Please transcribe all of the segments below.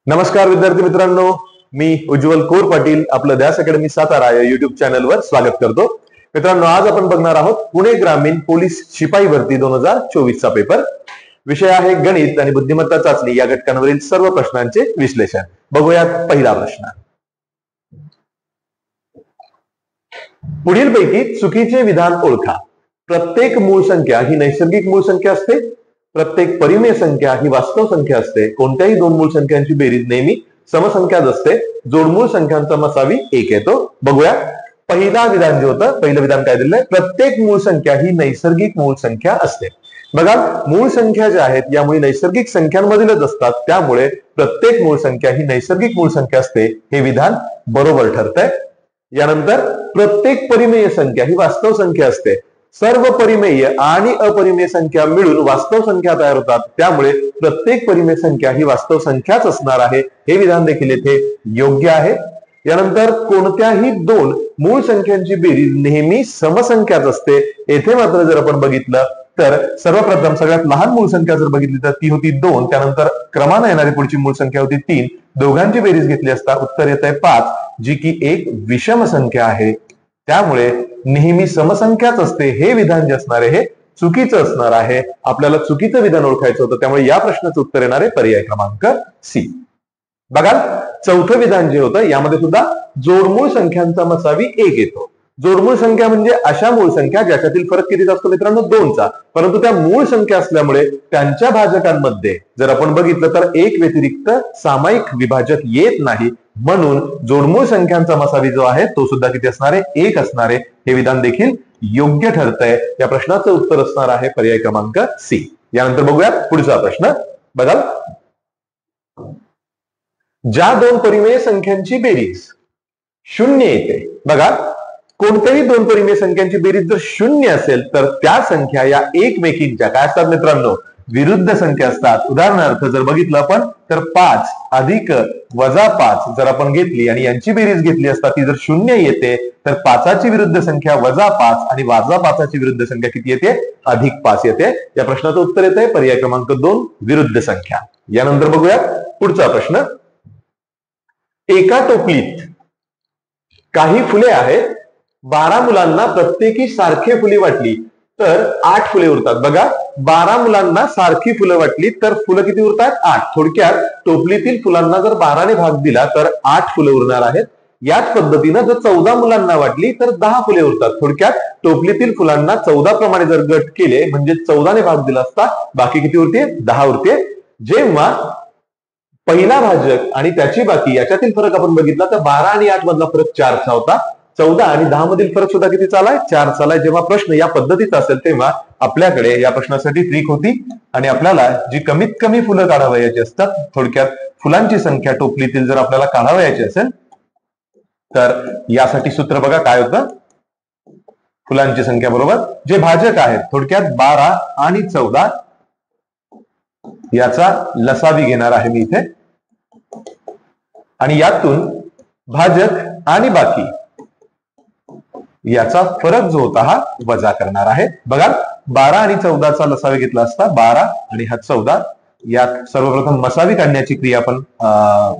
नमस्कार विद्यार्थी मित्रांनो, मी उज्ज्वल कोर पाटील आपलं ध्यास अकॅडमी सातारा या युट्यूब चॅनलवर स्वागत करतो. मित्रांनो, आज आपण बघणार आहोत पुणे ग्रामीण पोलीस शिपाई भरती 2024 चा पेपर. विषय आहे गणित आणि बुद्धिमत्ता चाचणी या घटकांवरील सर्व प्रश्नांचे विश्लेषण. बघूयात पहिला प्रश्न. पुढीलपैकी चुकीचे विधान ओळखा. प्रत्येक मूळ संख्या ही नैसर्गिक मूळ संख्या असते. प्रत्येक परिमेय संख्या ही वास्तव संख्या असते. कोणत्याही दोन मूळ संख्यांची बेरीज नेहमी समसंख्याच असते. जोडमूळ संख्यांचा मसावी एक येतो. बघूया पहिला विधान जे होतं, पहिलं विधान काय दिलंय, प्रत्येक मूळ संख्या ही नैसर्गिक मूळ संख्या असते. बघा, मूळ संख्या ज्या आहेत यामुळे नैसर्गिक संख्यांमधीलच असतात, त्यामुळे प्रत्येक मूळ संख्या ही नैसर्गिक मूळ संख्या असते. हे विधान बरोबर ठरतंय. यानंतर प्रत्येक परिमेय संख्या ही वास्तव संख्या असते. सर्व परिमेय आणि अपरिमेय संख्या मिळून वास्तव संख्या तयार होतात, त्यामुळे प्रत्येक परिमेय संख्या ही वास्तव संख्याच असणार आहे. हे विधान देखील येथे योग्य आहे. यानंतर कोणत्याही दोन मूळ संख्यांची बेरीज नेहमी समसंख्याच असते. येथे मात्र जर आपण बघितलं तर सर्वप्रथम सगळ्यात लहान मूळ संख्या जर बघितली तर ती होती 2. त्यानंतर क्रमाने येणारी पुढची मूळ संख्या होती 3. दोघांची बेरीज घेतली असता उत्तर येत आहे 5, जी की एक विषम संख्या आहे. त्यामुळे नेहमी समसंख्याच असते. हे विधान जे असणार आहे हे चुकीचं असणार आहे. आपल्याला चुकीचं विधान ओळखायचं होतं, त्यामुळे या प्रश्नाचं उत्तर येणार आहे पर्याय क्रमांक सी. बघा, चौथं विधान जे होतं यामध्ये सुद्धा जोडमूळ संख्यांचा मसावी एक येतो. जोडमूळ संख्या म्हणजे अशा मूळ संख्या ज्याच्यातील फरक कितीचा असतो मित्रांनो, 2चा. परंतु त्या मूळ संख्या असल्यामुळे त्यांच्या भाजकांमध्ये जर आपण बघितलं तर एक व्यतिरिक्त सामायिक विभाजक येत नाही. म्हणून जोडमूळ संख्यांचा मसावी जो आहे तो सुद्धा किती असणार आहे, एक असणार आहे. हे विधान देखील योग्य ठरतंय. या प्रश्नाचं उत्तर असणार आहे पर्याय क्रमांक सी. यानंतर बघूया पुढचा प्रश्न. बघा, ज्या दोन परिमेय संख्यांची बेरीज 0 येते. बघा, कोणत्याही दोन परिमेय संख्यांची बेरीज जर 0 असेल तर त्या संख्या या एकमेकींच्या काय असतात मित्रांनो, विरुद्ध संख्या असतात. उदाहरणार्थ जर बघितलं आपण तर 5 अधिक वजा 5 जर आपण घेतली आणि यांची बेरीज घेतली असता ती जर 0 येते तर 5ची विरुद्ध संख्या वजा 5 आणि वजा 5ची विरुद्ध संख्या किती येते, अधिक 5 येते. या प्रश्नाचं उत्तर येत आहे पर्याय क्रमांक 2, विरुद्ध संख्या. यानंतर बघूया पुढचा प्रश्न. एका टोपलीत काही फुले आहेत. 12 मुलांना प्रत्येकी सारखी फुले वाटली तर 8 फुले उरतात. बघा, 12 मुलांना सारखी फुलं वाटली तर फुलं किती उरतात, 8. थोडक्यात टोपलीतील फुलांना जर 12 ने भाग दिला तर 8 फुलं उरणार आहेत. याच पद्धतीनं जर 14 मुलांना वाटली तर 10 फुले उरतात. थोडक्यात टोपलीतील फुलांना 14 प्रमाणे जर गट केले म्हणजे 14 ने भाग दिला असता बाकी किती उरते, 10 उरते. जेव्हा पहिला भाजक आणि त्याची बाकी याच्यातील फरक आपण बघितला तर 12 आणि 8 मधला फरक 4चा होता. 14 आणि 10 मधील फरक सुद्धा किती चालाय, 4 चालाय. जेव्हा प्रश्न या पद्धतीचा असेल तेव्हा आपल्याकडे या प्रश्नासाठी ट्रिक होती आणि आपल्याला जी कमीत कमी फुलं काढावयाची असतात, थोडक्यात फुलांची संख्या टोपलीतील जर आपल्याला काढावयाची असेल तर यासाठी सूत्र बघा काय होतं, फुलांची संख्या बरोबर जे भाजक आहेत थोडक्यात 12 आणि 14 याचा लसावी घेणार आहे मी इथे आणि यातून भाजक आणि बाकी याचा फरक जो होता हा वजा करणार आहे. बघा, 12 आणि 14चा लसावी घेतला असता 12 आणि हा 14. यात सर्वप्रथम मसावी काढण्याची क्रिया आपण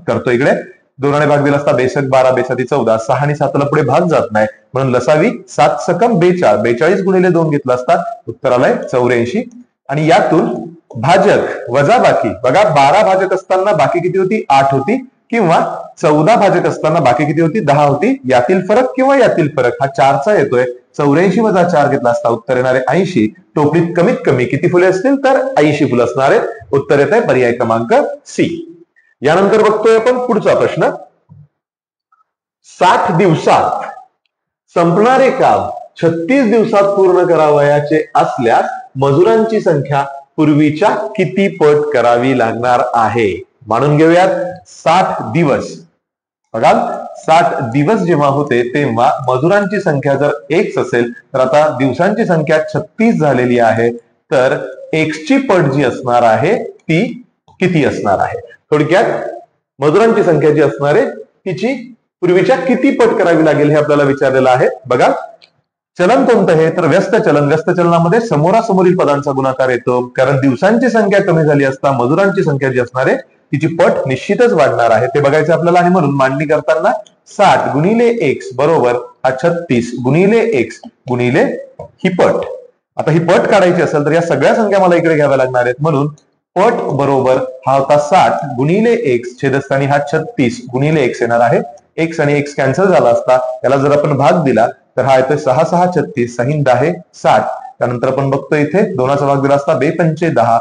करतो. इकडे 2 ने भाग दिला असता बेसक 12 बेसाती 14. 6 आणि 7ला पुढे भाग जात नाही म्हणून लसावी 7 सकम 42. 42 गुणिले 2 घेतला असता उत्तर आलंय 84. आणि यातून भाजक वजा बाकी. बघा, 12 भाजक असताना बाकी किती होती, 8 होती. किंवा 14 भाजक असताना बाकी किती होती, 10 होती. यातील फरक किंवा यातील फरक हा 4चा येतोय. 84 वजा 4 घेतला असता उत्तर येणार आहे 80. टोपलीत कमीत कमी किती फुले असतील तर 80 फुलं असणार आहेत. उत्तर येत आहे पर्याय क्रमांक सी. यानंतर बघतोय आपण पुढचा प्रश्न. 60 दिवसात संपणारे काम 36 दिवसात पूर्ण करावयाचे असल्यास मजुरांची संख्या पूर्वीच्या किती पट करावी लागणार आहे. मानून घेऊयात 60 दिवस. बघा, 60 दिवस जेव्हा होते तेव्हा मजुरांची संख्या जर x असेल तर आता दिवसांची संख्या 36 झालेली आहे, तर x ची पट जी असणार आहे ती किती असणार आहे. थोडक्यात मजुरांची संख्या जी असणार आहे तिची पूर्वीच्या किती पट करावी लागेल हे आपल्याला विचारलेलं आहे. बघा, चलन कोणतं आहे तर व्यस्त चलन. व्यस्त चलनामध्ये समोरासमोरील पदांचा गुणाकार येतो, कारण दिवसांची संख्या कमी झाली असता मजुरांची संख्या जी असणार आहे तिची पट निश्चितच वाढणार आहे, ते बघायचं आपल्याला. आणि म्हणून मांडणी करताना 60 गुणिले एक्स बरोबर हा 36 गुणिले एक्स गुणिले ही पट. आता ही पट काढायची असेल तर या सगळ्या संख्या मला इकडे घ्याव्या लागणार आहेत, म्हणून पट बरोबर हा होता 60 गुणिले एक्स छेदस्थानी हा 36 गुणिले एक्स येणार आहे. एक्स आणि एक्स कॅन्सल झाला असता, याला जर आपण भाग दिला तर हा येतोय 6 6 36 6 10 60. त्यानंतर आपण बघतो इथे दोनाचा भाग दिला असता 2 पंचे 10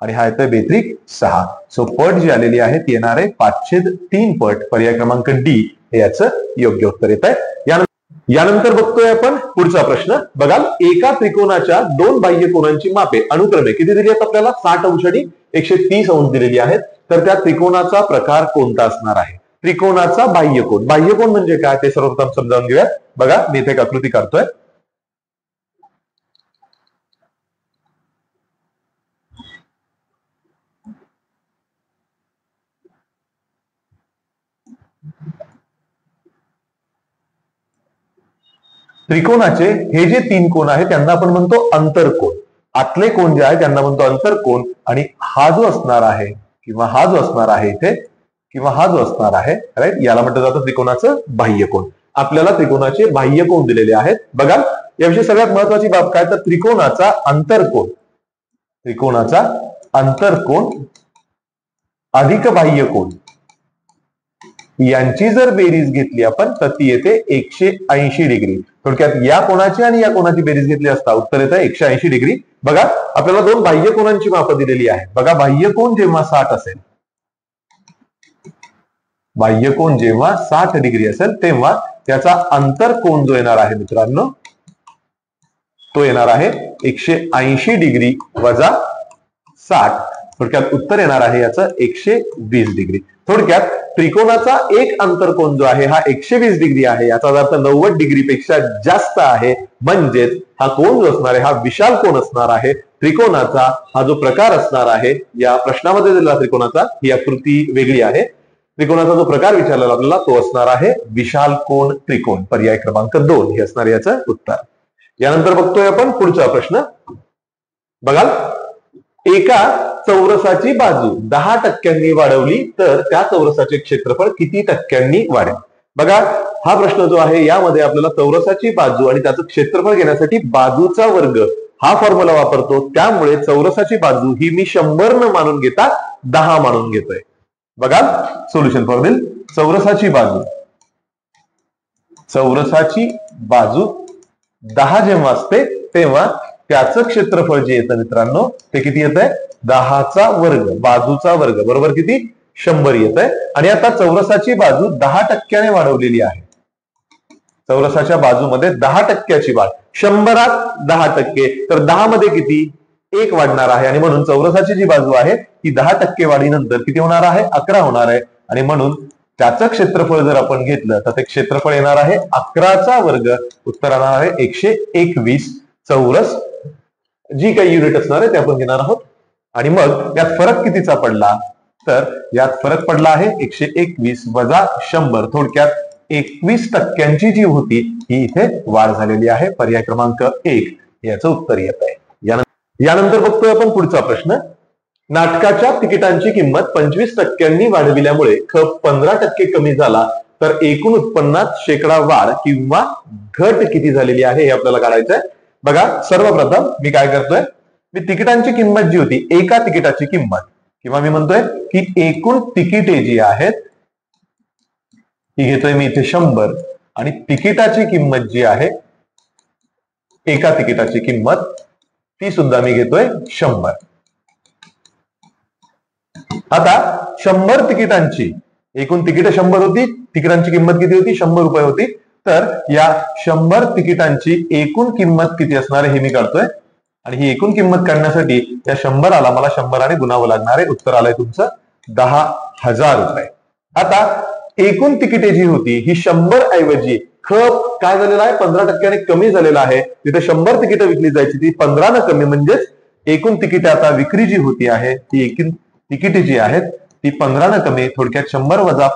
आणि हा येतोय 2 त्रिक 6. सो पट जी आलेली आहे ती येणार आहे 5/3 पट. पर्याय क्रमांक डी हे याचं योग्य उत्तर येत आहे. यानंतर बघतोय आपण पुढचा प्रश्न. बघाल, एका त्रिकोणाच्या दोन बाह्य कोनांची मापे अनुक्रमे किती दिली आहेत आपल्याला? 60 अंश आणि 130 अंश दिलेली आहेत. तर त्या त्रिकोणाचा प्रकार कोणता असणार आहे? त्रिकोणाचा बाह्यकोन. बाह्यकोन म्हणजे काय ते सर्वप्रथम समजावून घेऊया. बघा, मी इथे एक आकृती काढतोय. त्रिकोणाचे हे जे 3 कोण आहेत त्यांना आपण म्हणतो अंतरकोन. आतले कोण जे आहे त्यांना म्हणतो अंतरकोन. आणि हा जो असणार आहे किंवा हा जो असणार आहे इथे किंवा हा जो असणार आहे, राईट, याला म्हटलं जातं त्रिकोणाचं बाह्यकोन. आपल्याला त्रिकोणाचे बाह्यकोन दिलेले आहेत. बघा, याविषयी सगळ्यात महत्वाची बाब काय, तर त्रिकोणाचा अंतरकोन, त्रिकोणाचा अंतरकोन अधिक बाह्यकोन यांची जर बेरीज घेतली आपण तर ती येते 180 डिग्री. थोडक्यात या कोणाची आणि या कोणाची बेरीज घेतली असता उत्तर येतं 180 डिग्री. बघा, आपल्याला दोन बाह्य कोनांची मापं दिलेली आहे. बघा, बाह्यकोन जेव्हा 60 असेल, बाह्यकोन जेव्हा 60 डिग्री असेल तेव्हा त्याचा अंतरकोन जो येणार आहे मित्रांनो तो येणार आहे 180 डिग्री वजा 60. थोडक्यात उत्तर येणार आहे याचं 120 डिग्री. थोडक्यात त्रिकोणाचा एक अंतरकोन जो आहे हा 120 डिग्री आहे, याचा अर्थ 90 डिग्री पेक्षा जास्त आहे. म्हणजेच हा कोन जो असणार आहे हा विशाल कोन असणार आहे. त्रिकोणाचा हा जो प्रकार असणार आहे, या प्रश्नामध्ये दिलेला त्रिकोणाचा, ही आकृती वेगळी आहे. त्रिकोणाचा जो प्रकार विचारलेला आपल्याला तो असणार आहे विशाल कोन त्रिकोण. पर्याय क्रमांक 2 हे असणार याचं उत्तर. यानंतर बघतोय आपण पुढचा प्रश्न. बघाल, एका चौरसाची बाजू 10% वाढवली तर त्या चौरसाचे क्षेत्रफळ किती टक्क्यांनी वाढेल? बघा, हा प्रश्न जो आहे यामध्ये आपल्याला चौरसाची बाजू आणि त्याचं क्षेत्रफळ घेण्यासाठी बाजूचा वर्ग हा फॉर्म्युला वापरतो. त्यामुळे चौरसाची बाजू ही मी 100 न मानून घेता 10 मानून घेतोय. बघा, सोल्युशन फॉर्म्युल. चौरसाची बाजू, चौरसाची बाजू 10 जेव्हा असते तेव्हा त्याचं क्षेत्रफळ जे येतं मित्रांनो ते किती येत आहे? 10चा वर्ग, बाजूचा वर्ग बरोबर किती? 100 येत आहे. आणि आता चौरसाची बाजू 10% वाढवलेली आहे. चौरसाच्या बाजूमध्ये 10%ची वाढ, 100त 10%, तर 10 मध्ये किती? 1 वाढणार आहे. आणि म्हणून चौरसाची जी बाजू आहे ती 10% वाढीनंतर किती होणार आहे? 11 होणार आहे. आणि म्हणून त्याचं क्षेत्रफळ जर आपण घेतलं तर ते क्षेत्रफळ येणार आहे 11चा वर्ग. उत्तर येणार आहे 121 चौरस. जी काही युनिट असणार आहे ते आपण घेणार आहोत. आणि मग यात फरक कितीचा पडला? तर यात फरक पडला आहे 121 वजा 100. थोडक्यात 21% जी होती ही इथे वाढ झालेली आहे. पर्याय क्रमांक 1 याचं उत्तर येत आहे. यानंतर बघतोय आपण पुढचा प्रश्न. नाटकाच्या तिकिटांची किंमत 25% वाढविल्यामुळे खप 15% कमी झाला तर एकूण उत्पन्नात शेकडा वाढ किंवा घट किती झालेली आहे हे आपल्याला काढायचं आहे. बघा, सर्वप्रथम मी काय करतोय, मी तिकिटांची किंमत जी होती, एका तिकिटाची किंमत, किंवा मी म्हणतोय की एकूण तिकिटे जी आहेत ती घेतोय मी इथे 100 आणि तिकिटाची किंमत जी आहे, एका तिकिटाची किंमत ती सुद्धा मी घेतोय 100. आता 100 तिकिटांची एकूण तिकीट 100 होती, तिकिटांची किंमत किती होती? 100 रुपये होती. तर या 100 तिकिटांची एकूण किंमत किती असणार आहे हे मी काढतोय. आणि ही एकूण किंमत काढण्यासाठी या 100ला मला 100 ने गुणावं लागणार आहे. उत्तर आलंय तुमचं 10,000 रुपये. आता एकूण तिकिटे जी होती ही 100 ऐवजी खप काय झालेला आहे? 15% कमी झालेला आहे. तिथे 100 तिकीटं विकली जायची ती 15 न कमी, म्हणजेच एकूण तिकीट आता विक्री जी होती आहे ती एकूण तिकिटे जी आहेत ती 15 न कमी. थोडक्यात 100 वजा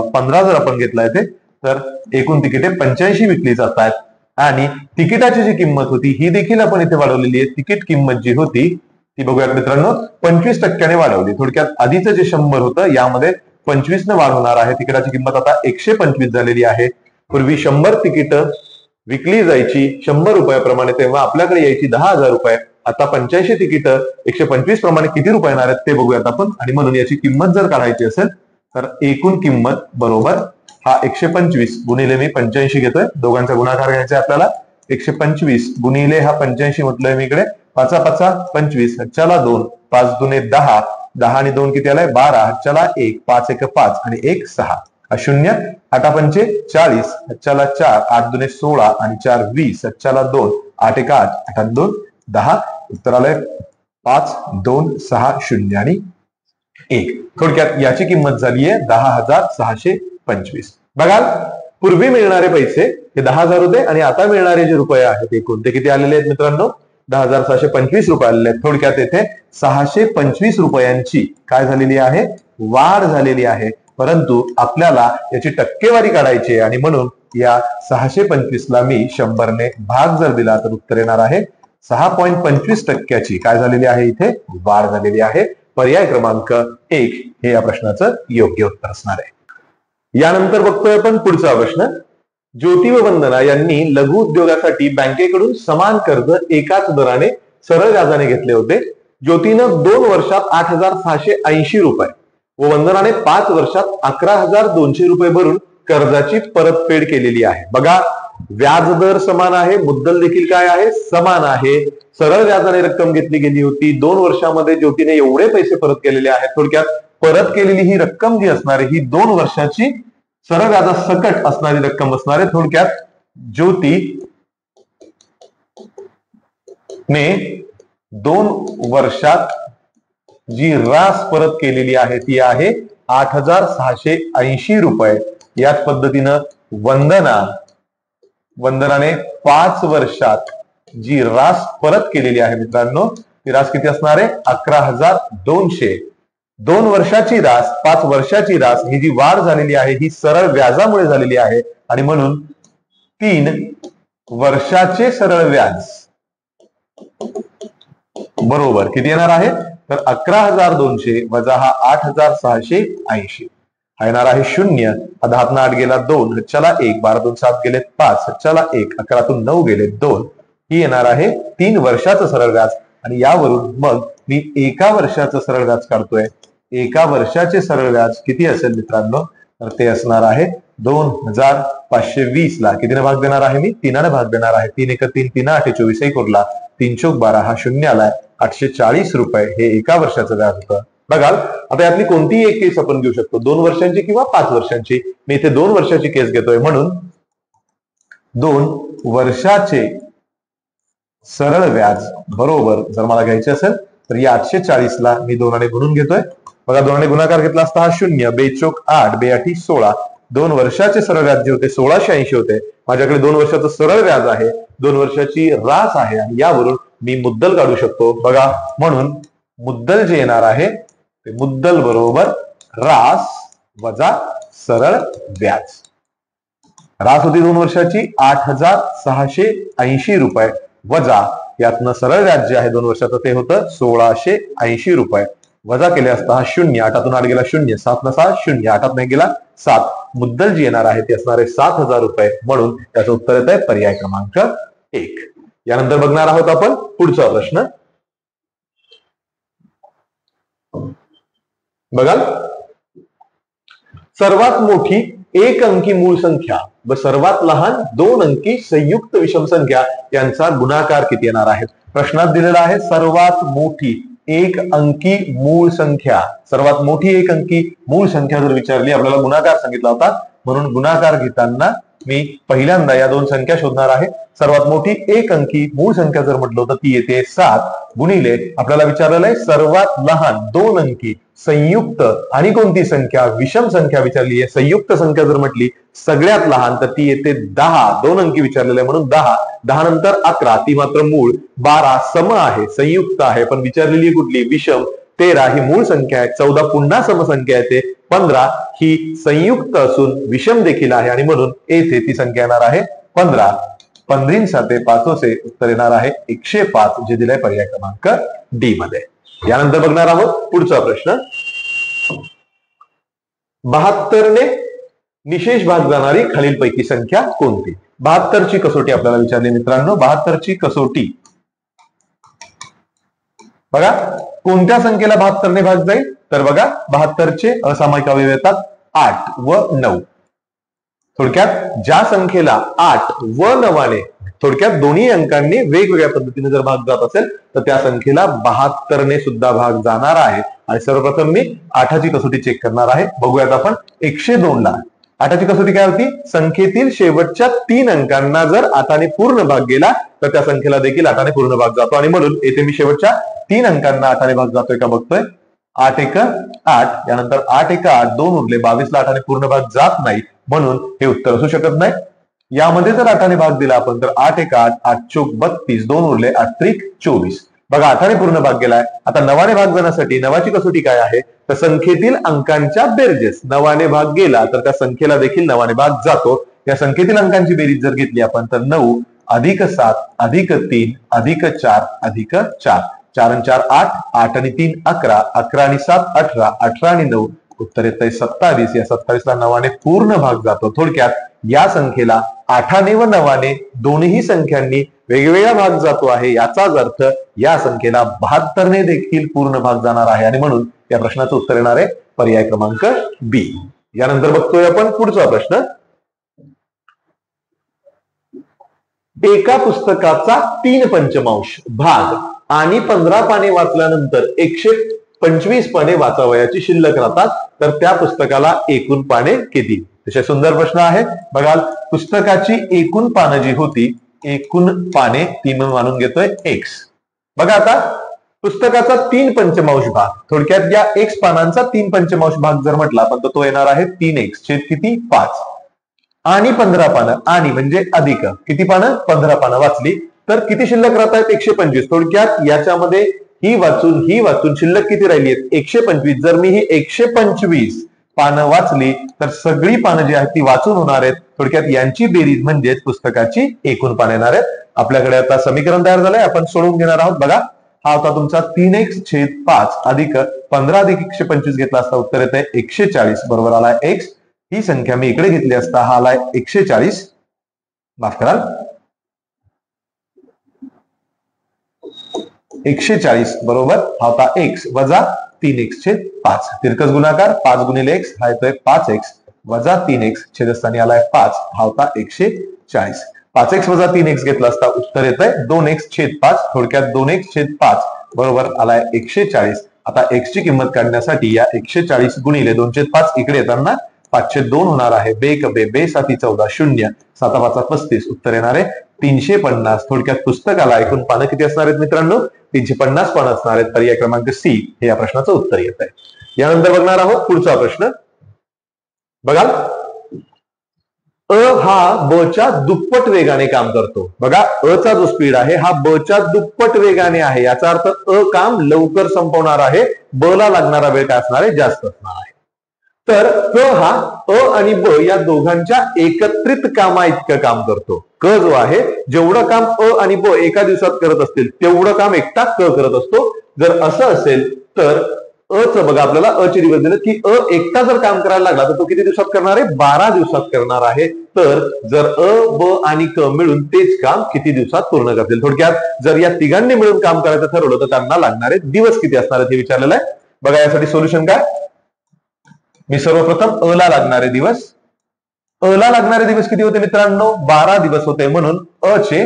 15 जर आपण घेतला येते तर एकूण तिकिटे 85 विकली जात आहेत. आणि तिकिटाची जी किंमत होती ही देखील आपण इथे वाढवलेली आहे. तिकीट किंमत जी होती ती बघूयात मित्रांनो. 25% वाढवली. थोडक्यात आधीचं जे 100 होतं यामध्ये 25 वाढ होणार आहे. तिकिटाची किंमत आता 125 झालेली आहे. पूर्वी 100 तिकीट विकली जायची 100 रुपयाप्रमाणे, तेव्हा आपल्याकडे यायची 10,000 रुपये. आता 85 तिकीट 125 प्रमाणे किती रुपये येणार आहेत ते बघूयात आपण. आणि म्हणून याची किंमत जर काढायची असेल तर एकूण किंमत बरोबर हा 125 गुणिले मी 85 घेतोय. दोघांचा गुणाकार घ्यायचा आपल्याला. 125 गुणिले हा 85 म्हटलंय मी इकडे. 5 5 25, चला 2, 5 दुने 10, 10 आणि 2 किती आलाय 12, चला 1, 5 1 5 आणि 1 6, शून्य. 8 पंचे 40, चला 4, 8 दुने 16 आणि 4 20, चला 2, 8 1 8, 8 आणि 2 10. उत्तर आलंय 5 2 6 0 आणि 1. थोडक्यात याची किंमत झाली आहे 10,625. बघाल, पूर्वी मिळणारे पैसे हे 10,000 होते आणि आता मिळणारे जे रुपये आहेत एकूण ते किती आलेले आहेत मित्रांनो? 10,625 रुपये आलेले आहेत. थोडक्यात येथे 625 रुपयांची काय झालेली आहे? वाढ झालेली आहे. परंतु आपल्याला याची टक्केवारी काढायची आहे आणि म्हणून या 625 ला मी 100 ने भाग जर दिला तर उत्तर येणार आहे 6.25% काय झालेली आहे? इथे वाढ झालेली आहे. पर्याय क्रमांक 1 हे या प्रश्नाचं योग्य उत्तर असणार आहे. यानंतर बघतोय आपण पुढचा प्रश्न. ज्योती व वंदना यांनी लघु उद्योगासाठी बँकेकडून समान कर्ज एकाच दराने सरळ व्याजाने घेतले होते. ज्योतीनं 2 वर्षात 8,680 रुपये व वंदनाने 5 वर्षात 11,200 रुपये भरून कर्जाची परतफेड केलेली आहे. बघा, व्याज दर समान आहे, मुद्दल देखील काय आहे? समान आहे. सरळ व्याजाने रक्कम घेतली गेली होती. 2 वर्षामध्ये ज्योतीने एवढे पैसे परत केलेले आहेत. थोडक्यात परत केलेली ही रक्कम जी असणार आहे ही 2 वर्षाची सरळ व्याजासकट असणारी रक्कम असणार आहे. थोडक्यात ज्योती ने 2 वर्षात जी रास परत केलेली आहे ती आहे 8,680 रुपये. याच पद्धतीनं वंदनाने 5 वर्षात जी रास परत केलेली आहे मित्रांनो ती रास किती असणार आहे? 11,200. 2 वर्षाची रास 5 वर्षाची रास ही जी वाढ झालेली आहे ही सरळ व्याजामुळे झालेली आहे आणि म्हणून 3 वर्षाचे सरळ व्याज बरोबर किती येणार आहे? तर 11,200 वजा हा 8,680 हा येणार आहे 0. 10 8 गेला 2, चला 1, 12 2 7 गेले 5, चला 1, 11 9 गेले 2. ही येणार आहे 3 वर्षाचं सरळ व्याज. आणि यावरून मग मी एका वर्षाचं सरळ व्याज काढतोय. एका वर्षाचे सरळ व्याज किती असेल मित्रांनो? तर ते असणार आहे 2,520 ला कितीने भाग देणार आहे मी? 3 ने भाग देणार आहे. 3 1 3 3 8 24 1 उरला. 3 चौक 12 हा 0 आलाय. 840 रुपये हे एका वर्षाचं व्याज होतं. बघाल, आता यातली कोणतीही एक केस आपण घेऊ शकतो, 2 वर्षांची किंवा 5 वर्षांची. मी इथे 2 वर्षाची केस घेतोय म्हणून 2 वर्षाचे सरळ व्याज बरोबर जर मला घ्यायचे असेल तर या 840 ला मी 2 ने गुणून घेतोय. बघा, 2 ने गुणाकार घेतला असता हा 0, 2 चौक 8, 2 8 16. 2 वर्षाचे सरळ व्याज जे होते 1,680 होते. माझ्याकडे 2 वर्षाचं सरळ व्याज आहे, 2 वर्षाची रास आहे आणि यावरून मी मुद्दल काढू शकतो. बघा, म्हणून मुद्दल जे येणार आहे ते मुद्दल बरोबर रास वजा सरळ व्याज. रास होती 2 वर्षाची 8,680 रुपये वजा यातनं सरळ व्याज जे आहे 2 वर्षाचं ते होतं 1,680 रुपये. वजा केले असता हा 0, 8 8 गेला 0, 7 6 0, 8 नाही गेला 7. मुद्दल जी येणार आहे ती असणार आहे 7,000 रुपये. म्हणून त्याचं उत्तर येत आहे पर्याय क्रमांक 1. यानंतर बघणार आहोत आपण पुढचा प्रश्न. बघाल, सर्वात मोठी 1 अंकी मूळ संख्या व सर्वात लहान 2 अंकी संयुक्त विषम संख्या यांचा गुणाकार किती येणार आहे? प्रश्नात दिलेला आहे सर्वात मोठी 1 अंकी मूळ संख्या. सर्वात मोठी 1 अंकी मूळ संख्या जर विचारली, आपल्याला गुणाकार सांगितला होता म्हणून गुणाकार घेताना मी पहिल्यांदा या 2 संख्या शोधणार आहे. सर्वात मोठी 1 अंकी मूळ संख्या जर म्हटलं होतं ती येते 7 गुणिले आपल्याला विचारलेलं आहे सर्वात लहान 2 अंकी संयुक्त आणि कोणती संख्या? विषम संख्या विचारली आहे. संयुक्त संख्या जर म्हटली सगळ्यात लहान तर ती येते 10. 2 अंकी विचारलेले आहे म्हणून 10. 10 नंतर 11 ती मात्र मूळ. 12 सम आहे, संयुक्त आहे पण विचारलेली कुठली? विषम. 13 ही मूळ संख्या आहे. 14 पुन्हा समसंख्या येते. 15 ही संयुक्त असून विषम देखील आहे आणि म्हणून येथे ती संख्या येणार आहे 15. 15 साते 5 से उत्तर येणार आहे 105, जे दिलंय पर्याय क्रमांक डी मध्ये. यानंतर बघणार आहोत पुढचा प्रश्न. 72 ने निशेष भाग जाणारी खालीलपैकी संख्या कोणती? 72 ची कसोटी आपल्याला विचारली मित्रांनो. 72 ची कसोटी बघा, कोणत्या संख्येला 72 ने भाग जाईल? तर बघा 72 चे असामायिक अवयव येतात 8 व 9. थोडक्यात ज्या संख्येला 8 व 9 थोडक्यात दोन्ही अंकांनी वेगवेगळ्या पद्धतीने जर भाग जात असेल तर त्या संख्येला 72 ने सुद्धा भाग जाणार आहे. आणि सर्वप्रथम मी 8ची कसोटी चेक करणार आहे. बघूयात आपण. 102 ला 8ची कसोटी काय होती? संख्येतील शेवटच्या 3 अंकांना जर 8ने पूर्ण भाग गेला तर त्या संख्येला देखील 8ने पूर्ण भाग जातो. आणि म्हणून येथे मी शेवटच्या 3 अंकांना 8ने भाग जातोय का बघतोय. 8 1 8, यानंतर 8 1 8, 2 उरले. 22 ला 8ने पूर्ण भाग जात नाही, म्हणून हे उत्तर असू शकत नाही. यामध्ये जर 8ने भाग दिला आपण तर 8 1 8, 8 चोक 32, 2 उरले. 8 3 24. बघा 8ने पूर्ण भाग गेलाय. आता 9ने भाग जाण्यासाठी 9ची कसोटी काय आहे? तर संख्येतील अंकांच्या बेरजेस. 9ने भाग गेला तर त्या संख्येला देखील 9ने भाग जातो. या संख्येतील अंकांची बेरीज जर घेतली आपण तर 9 अधिक 7 अधिक 3 अधिक 4 अधिक 4. 4 आणि 4 8, 8 आणि 3 11, 11 आणि 7 18, 18 आणि 9 उत्तर येतंय 27. या 27 ला 9ने पूर्ण भाग जातो. थोडक्यात या संख्येला 8ने व 9ने दोन्ही संख्यांनी वेगवेगळा भाग जातो आहे. याचाच अर्थ या संख्येला 72 ने देखील पूर्ण भाग जाणार आहे. आणि म्हणून या प्रश्नाचं उत्तर येणार आहे पर्याय क्रमांक बी. यानंतर बघतोय आपण पुढचा प्रश्न. एका पुस्तकाचा 3 पंचमांश भाग आणि 15 पाने वाचल्यानंतर 125 पाने वाचावयाची शिल्लक राहतात, तर त्या पुस्तकाला एकूण पाने किती? अतिशय सुंदर प्रश्न आहे. बघाल, पुस्तकाची एकूण पानं जी होती, एकूण पाने ती मी मानून घेतोय x. बघा आता पुस्तकाचा 3 पंचमांश भाग, थोडक्यात या x पानांचा 3 पंचमांश भाग जर म्हटला आपण तर तो येणार आहे 3x छेद किती 5. आणि 15 पानं, आणि म्हणजे अधिक किती पानं? 15 पानं वाचली तर किती शिल्लक राहत आहेत? 125. थोडक्यात याच्यामध्ये ही वाचून शिल्लक किती राहिली आहेत? 125. जर मी ही 125 पानं वाचली तर सगळी पानं जी आहेत ती वाचून होणार आहेत. थोडक्यात यांची बेरीज म्हणजेच पुस्तकाची एकूण पाने येणार आहेत. आपल्याकडे आता समीकरण तयार झालंय, आपण सोडवून घेणार आहोत. बघा, हा होता तुमचा 3x छेद 5 अधिक 15 अधिक 125 घेतला असता उत्तर येतंय 140, बरोबर आलाय x. ही संख्या मी इकडे घेतली असता हा आलाय 140, माफ कराल 140, बरोबर हा होता x वजा 3x छेद 5. तिरकस गुणाकार 5 गुणिले x हा येतोय 5x वजा 3x छेदस्थानी आलाय 5, हा होता 140. 5x वजा 3x घेतला असता उत्तर येतंय 2x छेद 5. थोडक्यात 2x छेद 5 बरोबर आलाय 140. आता x ची किंमत काढण्यासाठी या 140 गुणिले 2 छेद 5 इकडे येताना 502 होणार आहे. बेक बे बे 7 14 0 7 5 35 उत्तर येणार आहे 350. थोडक्यात पुस्तकाला एकूण पानं किती असणार आहेत मित्रांनो? 350 पानं असणार आहेत. पर्याय क्रमांक सी हे या प्रश्नाचं उत्तर येत आहे. यानंतर बघणार आहोत पुढचा प्रश्न. बघा, अ हा ब च्या दुप्पट वेगाने काम करतो. बघा, अ चा जो स्पीड आहे हा ब च्या दुप्पट वेगाने आहे. याचा अर्थ अ काम लवकर संपवणार आहे, ब ला लागणारा वेळ काय असणार आहे? जास्त असणार आहे. तर क हा अ आणि ब या दोघांच्या एकत्रित कामा इतकं काम करतो. क जो आहे जेवढं काम अ आणि ब एका दिवसात करत असतील तेवढं काम एकटा क करत असतो. जर असं असेल तर अ च बघा, आपल्याला अ चे दिवस दिले की अ एकटा जर काम करायला लागला तर तो किती दिवसात करणार आहे? 12 दिवसात करणार आहे. तर जर अ ब आणि क मिळून तेच काम किती दिवसात पूर्ण करतील? थोडक्यात जर या तिघांनी मिळून काम करायचं ठरवलं तर त्यांना लागणारे दिवस किती असणार आहेत हे विचारलेलं आहे. बघा, यासाठी सोल्युशन काय? मी सर्वप्रथम अ ला लागणारे दिवस, अ ला लागणारे दिवस किती होते मित्रांनो? 12 दिवस होते. म्हणून अ चे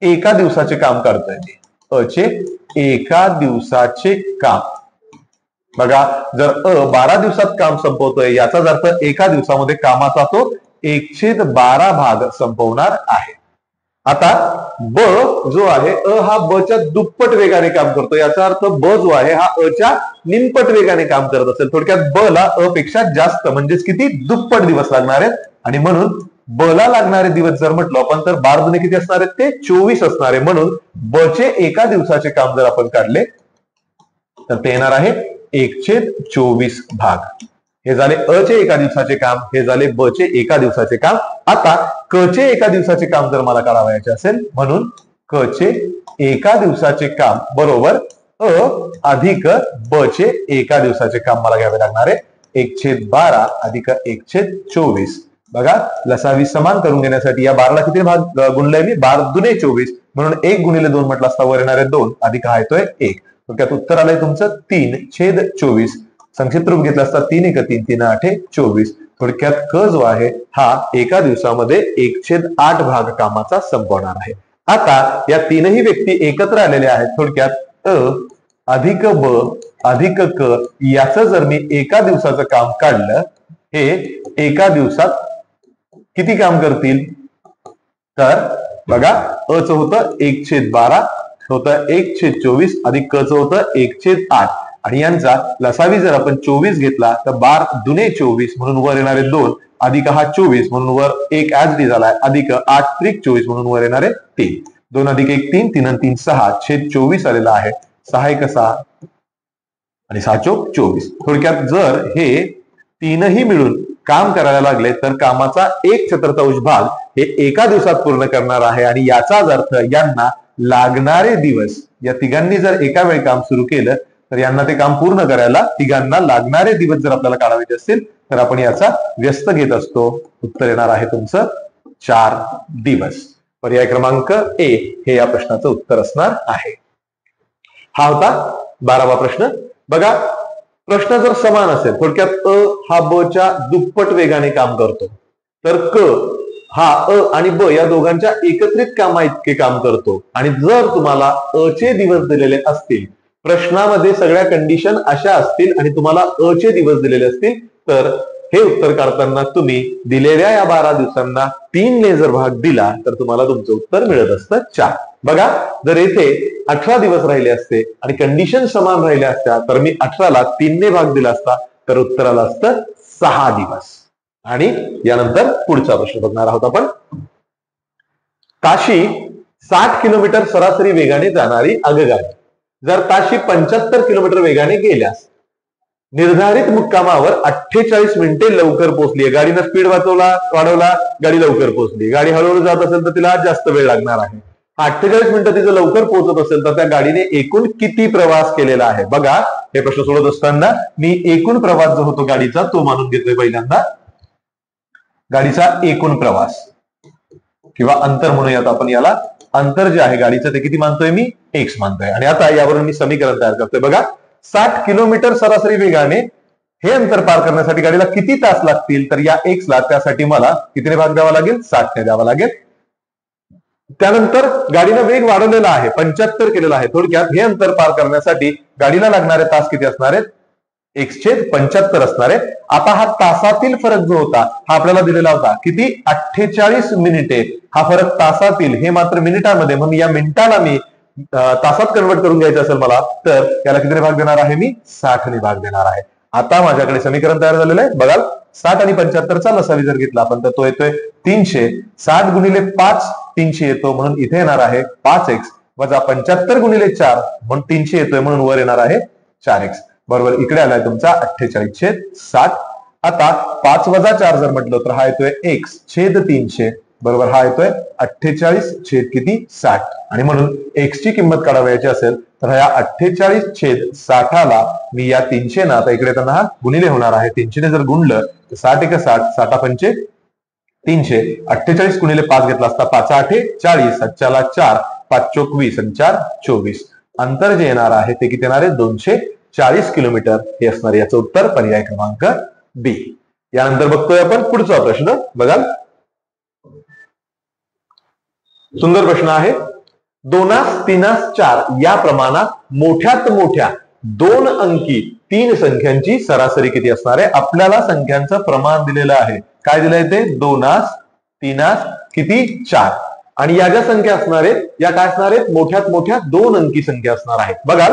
एका दिवसाचे काम काढतोय मी. अ चे एका दिवसाचे काम. बघा, जर अ 12 दिवसात काम संपवतोय याचाच अर्थ एका दिवसामध्ये कामाचा तो 1/12 भाग संपवणार आहे. आता ब जो आहे, अ हा ब च्या दुप्पट वेगाने काम करतो. याचा अर्थ ब जो आहे हा अ च्या निमपट वेगाने काम करत असेल. थोडक्यात ब ला अ पेक्षा जास्त म्हणजेच किती? दुप्पट दिवस लागणार आहेत. आणि म्हणून ब ला लागणारे दिवस जर म्हटलं आपण तर 12 दुणे किती असणार आहेत? ते 24 असणार आहे. म्हणून ब चे एका दिवसाचे काम जर आपण काढले तर ते येणार आहे 1/24 भाग. हे झाले अ चे एका दिवसाचे काम, हे झाले ब चे एका दिवसाचे काम. आता क चे एका दिवसाचे काम जर मला काढावयाचे असेल, म्हणून क चे एका दिवसाचे काम बरोबर अ अधिक ब चे एका दिवसाचे काम मला घ्यावे लागणार आहे. 1/12 अधिक 1/24. बघा, लसावी समान करून घेण्यासाठी या 12ला किती भाग गुणलाय मी? 12 दुने 24, म्हणून 1 गुणिले 2 म्हटलं असता वर येणारे 2 अधिक हा येतोय 1. त्यात उत्तर आलंय तुमचं 3/24. संक्षिप्त रूप घेतलं असता 3 × 3 3 8 24. थोडक्यात क जो आहे हा एका दिवसामध्ये 1/8 भाग कामाचा संपवणार आहे. आता या तीनही व्यक्ती एकत्र आलेल्या आहेत. थोडक्यात अ अधिक ब अधिक क याचं जर मी एका दिवसाचं काम काढलं, हे एका दिवसात किती काम करतील? तर बघा, अ च होतं 1/12 होतं 1/24 अधिक क च होतं 1/8 आणि यांचा लसावी जर आपण 24 घेतला तर 12 दुने 24 म्हणून वर येणारे 2 अधिक हा 24 म्हणून वर 1 ऍज डी झालाय अधिक 8 त्रिक 24 म्हणून वर येणारे 3. 2 अधिक 1 3, 3 आणि 3 6 6/24 आलेला आहे. 6 1 6 आणि 6 चोक 24. थोडक्यात जर हे तीनही मिळून काम करायला लागले तर कामाचा 1/4 भाग हे एका दिवसात पूर्ण करणार आहे. आणि याचाच अर्थ यांना लागणारे दिवस, या तिघांनी जर एका वेळी काम सुरू केलं तर यांना ते काम पूर्ण करायला तिघांना लागणारे दिवस जर आपल्याला काढायचे असतील तर आपण याचा व्यस्त घेत असतो. उत्तर येणार आहे तुमचं 4 दिवस. पर्याय क्रमांक ए हे या प्रश्नाचं उत्तर असणार आहे. हा होता 12वा प्रश्न. बघा, प्रश्न जर समान असेल, थोडक्यात अ हा ब च्या दुप्पट वेगाने काम करतो, तर क हा अ आणि ब या दोघांच्या एकत्रित कामा इतके काम करतो. आणि जर तुम्हाला अ चे दिवस दिलेले असतील, प्रश्नामध्ये सगळ्या कंडिशन अशा असतील आणि तुम्हाला अ चे दिवस दिलेले असतील, तर हे उत्तर काढताना तुम्ही दिलेल्या या 12 दिवसांना 3 ने जर भाग दिला तर तुम्हाला तुमचं उत्तर मिळत असतं 4. बघा, जर येथे 18 दिवस राहिले असते आणि कंडिशन समान राहिल्या असत्या तर मी 18ला 3 ने भाग दिला असता तर उत्तर आलं असतं 6 दिवस. आणि यानंतर पुढचा प्रश्न बघणार आहोत आपण. ताशी 60 किलोमीटर सरासरी वेगाने जाणारी आगगाडी जर ताशी 75 किलोमीटर वेगाने गेल्यास निर्धारित मुक्कामावर 48 मिनिटे लवकर पोहोचली. गाडीनं स्पीड वाढवला, गाडी लवकर पोहोचली. गाडी हळूहळू जात असेल तर तिला जास्त वेळ लागणार आहे. 48 मिनिटं तिचं लवकर पोहोचत असेल तर त्या गाडीने एकूण किती प्रवास केलेला आहे? बघा, हे प्रश्न सोडत असताना मी एकूण प्रवास जो होतो गाडीचा तो मानून घेतोय पहिल्यांदा. गाडीचा एकूण प्रवास किंवा अंतर म्हणूयात आपण याला. अंतर जे आहे गाडीचं ते किती मानतोय मी? x मानतोय. आणि आता यावरून मी समीकरण तयार करतोय. बघा, 60 किलोमीटर सरासरी वेगाने हे अंतर पार करण्यासाठी गाडीला किती तास लागतील? तर या x ला त्यासाठी मला कितीने भाग द्यावा लागेल? 60 ने द्यावा लागेल. त्यानंतर गाडीनं वेग वाढवलेला आहे, 75 केलेला आहे. थोडक्यात हे अंतर पार करण्यासाठी गाडीला लागणारे तास किती असणार आहेत? 1/75 असणार आहे. आता हा तासातील फरक जो होता हा आपल्याला दिलेला होता किती? 48 मिनिटे. हा फरक तासातील, हे मात्र मिनिटांमध्ये, म्हणून या मिनिटाला मी तासात कन्वर्ट करून घ्यायचं असेल मला तर याला कितीने भाग देणार आहे मी? 60 ने भाग देणार आहे. आता माझ्याकडे समीकरण तयार झालेलं आहे. बघा, 60 आणि 75चा लसावी जर घेतला आपण तर तो येतोय 300. 60 गुणिले 5 300 येतो, म्हणून इथे येणार आहे 5x वजा 75 गुणिले 4 म्हणून 300 येतोय, म्हणून वर येणार आहे 4x. बरोबर, इकडे आलाय तुमचा 48/60. आता 5 वजा 4 जर म्हटलं तर हा येतोय x/300. बरोबर, हा येतोय 48/60. आणि म्हणून x ची किंमत काढावयाची असेल तर ह्या 48/60 ला मी या 300 ना, आता इकडे त्यांना हा गुणिले होणार आहे. 300 ने जर गुणलं तर 60 × 60 60 पंचे 300. 48 गुणिले 5 घेतला असता 5 8 40, 7 4 5 चोक 20 आणि 4 24. अंतर जे येणार आहे ते किती येणार आहे? 240 किलोमीटर हे असणार. याचं उत्तर पर्याय क्रमांक बी. यानंतर बघतोय आपण पुढचा प्रश्न. बघा, सुंदर प्रश्न आहे. 2 3 4 या प्रमाणात मोठ्यात मोठ्या 2 अंकी 3 संख्यांची सरासरी किती असणार आहे? आपल्याला संख्यांचं प्रमाण दिलेलं आहे. काय दिलंय ते? 2 3 किती? 4. आणि या ज्या संख्या असणार आहेत या काय असणार आहेत? मोठ्यात मोठ्या 2 अंकी संख्या असणार आहेत. बघा,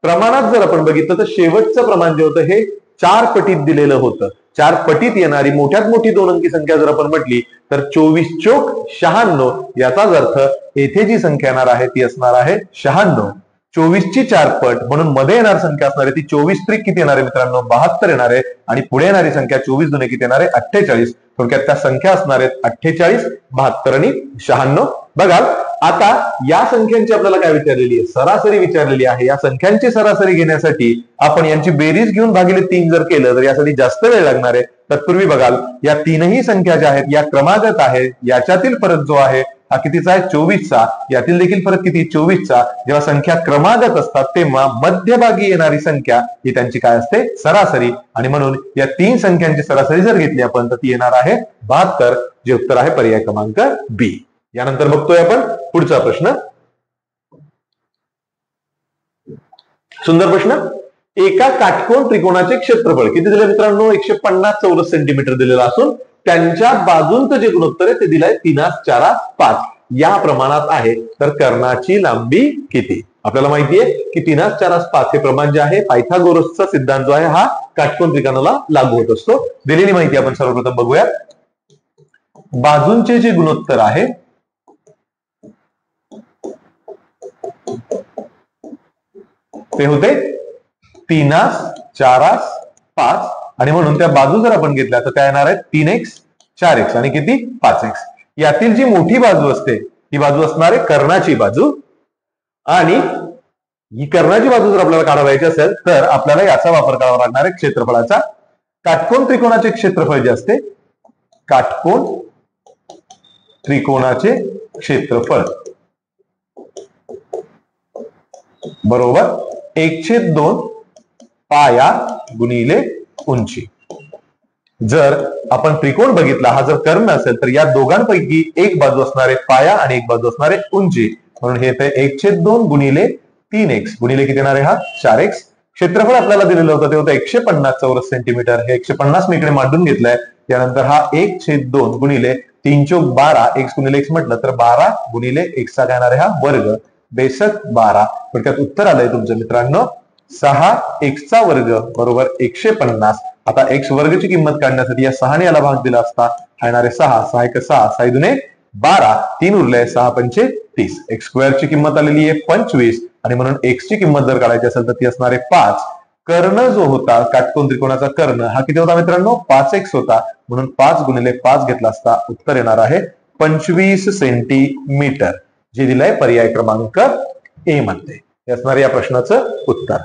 प्रमाणात जर आपण बघितलं तर शेवटचं प्रमाण जे होतं हे 4 पटीत दिलेलं होतं. 4 पटीत येणारी मोठ्यात मोठी 2 अंकी संख्या जर आपण म्हटली तर 24 चोक 96. याचाच अर्थ येथे जी संख्या येणार आहे ती असणार आहे 96. 24ची 4 पट, म्हणून मध्ये येणारी संख्या असणार आहे ती 24 त्रिक किती येणार आहे मित्रांनो 72 येणार आहे, आणि पुढे येणारी संख्या 24 दुने किती येणार आहे 48. थोडक्यात त्या संख्या असणार आहेत 48, 72 आणि 96. बघा आता या संख्यांची आपल्याला काय विचारलेली आहे, सरासरी विचारलेली आहे. या संख्यांची सरासरी घेण्यासाठी आपण यांची बेरीज घेऊन भागिले 3 जर केलं तर यासाठी जास्त वेळ लागणार आहे. तत्पूर्वी बघाल या तीनही संख्या ज्या आहेत या क्रमागत आहेत, याच्यातील फरक जो आहे हा कितीचा आहे 24चा, यातील देखील फरक किती 24चा. जेव्हा संख्या क्रमागत असतात तेव्हा मध्यभागी येणारी संख्या ही त्यांची काय असते सरासरी, आणि म्हणून या तीन संख्यांची सरासरी जर घेतली आपण तर ती येणार आहे 72, जे उत्तर आहे पर्याय क्रमांक बी. यानंतर बघतोय आपण पुढचा प्रश्न. सुंदर प्रश्न. एका काटकोन त्रिकोणाचे क्षेत्रफळ किती दिले मित्रांनो 150 चौरस सेंटीमीटर दिलेलं असून त्यांच्या बाजूंचं जे गुणोत्तर आहे ते दिलंय 3:4:5 या प्रमाणात आहे. तर कर्णाची लांबी किती. आपल्याला माहितीये की 3:4:5 हे प्रमाण जे आहे पायथागोरसचा सिद्धांत जो आहे हा काटकोन त्रिकोणाला लागू होत असतो. दिलेली माहिती आपण सर्वप्रथम बघूया. बाजूंचे जे गुणोत्तर आहे ते होते 3:4:5 आणि म्हणून त्या बाजू जर आपण घेतल्या तर त्या येणार आहेत 3x 4x आणि किती 5x. यातील जी मोठी बाजू असते ही बाजू असणार आहे कर्णाची बाजू, आणि ही कर्णाची बाजू जर आपल्याला काढायची असेल तर आपल्याला याचा वापर करावा लागणार आहे क्षेत्रफळाचा. काटकोन त्रिकोणाचे क्षेत्रफळ जे असते काटकोन त्रिकोणाचे क्षेत्रफळ बरोबर 1/2 पाया गुणिले उंची. जर आपण त्रिकोण बघितला हा जर कर्ण असेल तर या दोघांपैकी एक बाजू असणार आहे पाया आणि एक बाजू असणार आहे उंची, म्हणून हे येते 1/2 गुणिले 3x गुणिले किती येणार आहे हा 4x. क्षेत्रफळ आपल्याला दिलेलं होतं ते होतं 150 चौरस सेंटीमीटर. हे 150 मी इकडे मांडून घेतलंय. त्यानंतर हा 1/2 गुणिले 3×12 x गुणिले x म्हटलं तर 12 गुणिले x चा काय येणार आहे हा वर्ग 62 थोडक्यात उत्तर आलंय तुमचं मित्रांनो 6x वर्ग बरोबर 150. आता x वर्गची किंमत काढण्यासाठी या 6ने याला भाग दिला असता हा येणार आहे 6 6 1 6 6 दुने 12 3 उरले 6 पंचे 30. x स्क्वेअरची किंमत आलेली आहे 25 आणि म्हणून x ची किंमत जर काढायची असेल तर ती असणार आहे 5. कर्ण जो होता काटकोन त्रिकोणाचा कर्ण हा किती होता मित्रांनो 5x होता, म्हणून 5 गुणिले 5 घेतला असता उत्तर येणार आहे 25 सेंटीमीटर, जे दिलंय पर्याय क्रमांक ए मध्ये. हे असणार या प्रश्नाचं उत्तर.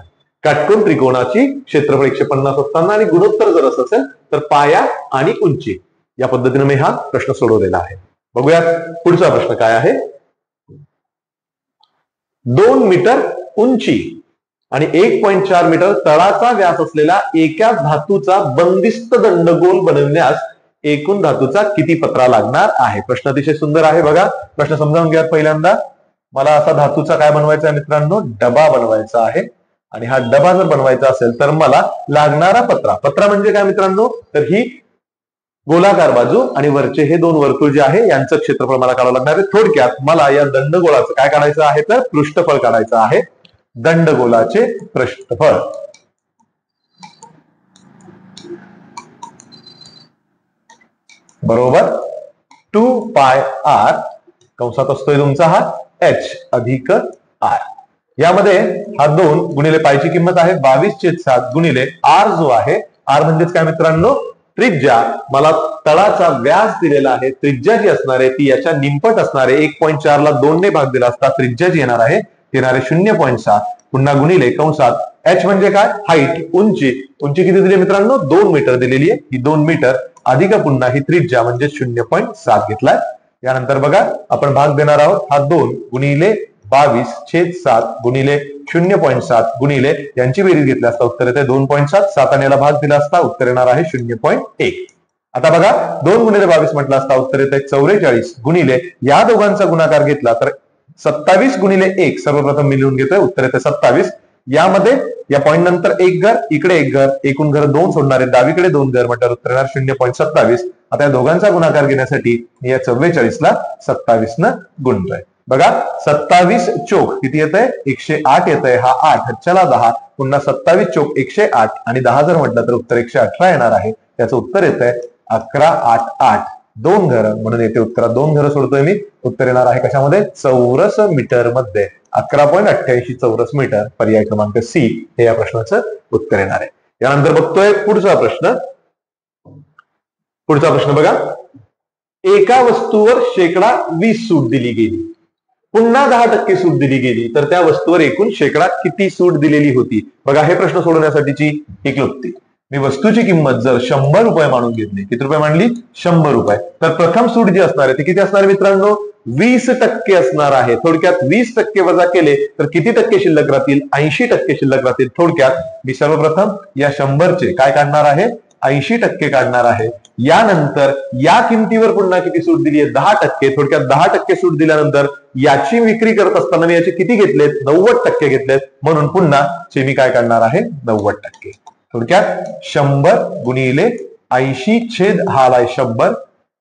काटकोन त्रिकोणाची क्षेत्रफळ 150 असताना आणि गुणोत्तर जर असं असेल तर पाया आणि उंची या पद्धतीने मी हा प्रश्न सोडवलेला आहे. बघूया पुढचा प्रश्न काय आहे. 2 मीटर उंची आणि 1.4 मीटर तळाचा व्यास असलेला एका धातूचा बंदिस्त दंडगोल बनवण्यास एकूण धातूचा किती पत्रा लागणार आहे. प्रश्न अतिशय सुंदर आहे. बघा प्रश्न समजावून घ्या. पहिल्यांदा मला असा धातूचा काय बनवायचा आहे मित्रांनो डबा बनवायचा आहे, आणि हा डबा जर बनवायचा असेल तर मला लागणारा पत्रा म्हणजे काय मित्रांनो तर ही गोलाकार बाजू आणि वरचे हे दोन वर्तुळ जे आहे यांचं क्षेत्रफळ मला काढावं लागणार आहे. थोडक्यात मला या दंडगोलाचं काय काढायचं आहे तर पृष्ठफळ काढायचं आहे. दंडगोलाचे पृष्ठफळ बरोबर 2πr कंसात असतोय तुमचा हा h अधिक r. यामध्ये हा 2 गुणिले पायची किंमत आहे 22/7 गुणिले r जो आहे r म्हणजेच काय मित्रांनो त्रिज्या. मला तळाचा व्यास दिलेला आहे, त्रिज्या जी असणार आहे ती याच्या निमपट असणार आहे. 1.4 ला 2 ने भाग दिला असता त्रिज्या जी येणार आहे ती येणार आहे 0.7 पुन्हा गुणिले कंसात h म्हणजे काय हाईट उंची किती दिली मित्रांनो 2 मीटर दिलेली आहे. ही 2 मीटर अधिक पुन्हा ही त्रिज्या म्हणजे 0.7 घेतलाय. यानंतर बघा आपण भाग देणार आहोत. हा 2 गुणिले 22/7 गुणिले 0.7 गुणिले यांची बेरीज घेतली असता उत्तर येते 2.7. 7 ने याला भाग दिला असता उत्तर येणार आहे 0.1. आता बघा 2 गुणिले 22 म्हटलं असता उत्तर येते 44 गुणिले या दोघांचा गुणाकार घेतला तर 27 गुणिले 1 सर्वप्रथम मी लिहून घेतोय उत्तर येते 27. यामध्ये या पॉईंट नंतर एक घर इकडे एक घर एकूण घर 2 सोडणार आहे, डावीकडे 2 घर म्हटल्यावर उत्तर येणार 0.27. आता या दोघांचा गुणाकार घेण्यासाठी मी या 44 ला 27 न गुणतोय. बघा 27 चोक किती येत आहे 108 येत आहे. हा 8 चला 10 पुन्हा 27 चोक 108 आणि 10 जर म्हटलं तर उत्तर 118 येणार आहे. त्याचं उत्तर येत आहे 1188 2 घरं, म्हणून येथे उत्तरात 2 घरं सोडतोय मी. उत्तर येणार आहे कशामध्ये? चौरस मीटर मध्ये. 11.88 चौरस मीटर. पर्याय क्रमांक सी हे या प्रश्नाचं उत्तर येणार आहे. यानंतर बघतोय पुढचा प्रश्न. पुढचा प्रश्न बघा. एका वस्तूवर 20% सूट दिली गेली, पुन्हा 10% सूट दिली गेली, तर त्या वस्तूवर एकूण किती सूट दिलेली होती? बघा, हे प्रश्न सोडवण्यासाठीची ही क्लुप्ती. मी वस्तूची किंमत जर 100 रुपये मानून घेतली, किती रुपये मानली? 100 रुपये. तर प्रथम सूट जी असणार आहे ती किती असणार आहे मित्रांनो? 20% असणार आहे. थोडक्यात 20% वजा केले तर किती टक्के शिल्लक राहतील? 80% शिल्लक राहतील. थोडक्यात मी सर्वप्रथम या 100चे काय काढणार आहे? 80% काढणार आहे. यानंतर या किमतीवर पुन्हा किती सूट दिली आहे? 10%. थोडक्यात 10% सूट दिल्यानंतर याची विक्री करत असताना मी याचे किती घेतलेत? 90% घेतलेत. म्हणून पुन्हा चे मी काय काढणार आहे? 90%. थोडक्यात 100 गुणिले 80 छेद हा आलाय 100.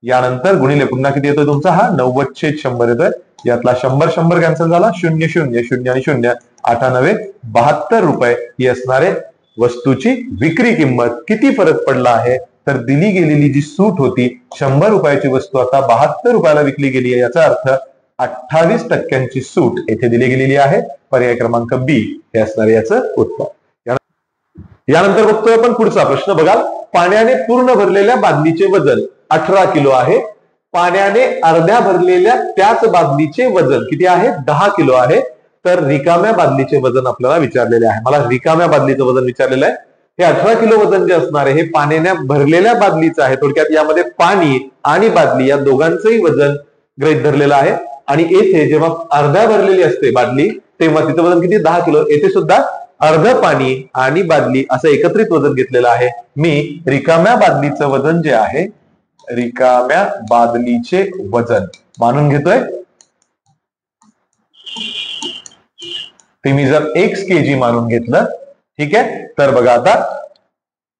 यानंतर गुणिले पुन्हा किती येतोय तुमचा? हा 90 छेद 100 येतोय. यातला 100 कॅन्सल झाला. 0 0 0 आणि 0 8 9 72 रुपये ही असणारे वस्तूची विक्री किंमत. किती फरक पडला आहे? तर दिली गेलेली जी सूट होती 100 रुपयाची वस्तू आता 72 रुपयाला विकली गेली आहे. याचा अर्थ 28% सूट येथे दिली गेलेली आहे. पर्याय क्रमांक बी हे असणारे याचं उत्तर. यानंतर बघतोय आपण पुढचा प्रश्न. बघा, पाण्याने पूर्ण भरलेल्या बादलीचे वजन 18 किलो आहे. पाण्याने अर्ध्या भरलेल्या त्याच बादलीचे वजन किती आहे? 10 किलो आहे. तर रिकाम्या बादलीचे वजन आपल्याला विचारलेले आहे. मला रिकाम्या बादलीचं वजन विचारलेलं आहे. हे 18 किलो वजन जे असणार आहे हे पाण्याने भरलेल्या बादलीचं आहे. थोडक्यात यामध्ये पाणी आणि बादली या दोघांचंही वजन गृहीत धरलेलं आहे. आणि येथे जेव्हा अर्ध्या भरलेली असते बादली तेव्हा तिचं वजन किती? 10 किलो. येथे सुद्धा अर्ध पाणी आणि बादली असं एकत्रित वजन घेतलेलं आहे. मी रिकाम्या बादलीचं वजन जे आहे, रिकाम्या बादलीचे वजन मानून घेतोय. ते मी जर x kg मानून घेतलं, ठीक आहे. तर बघा, आता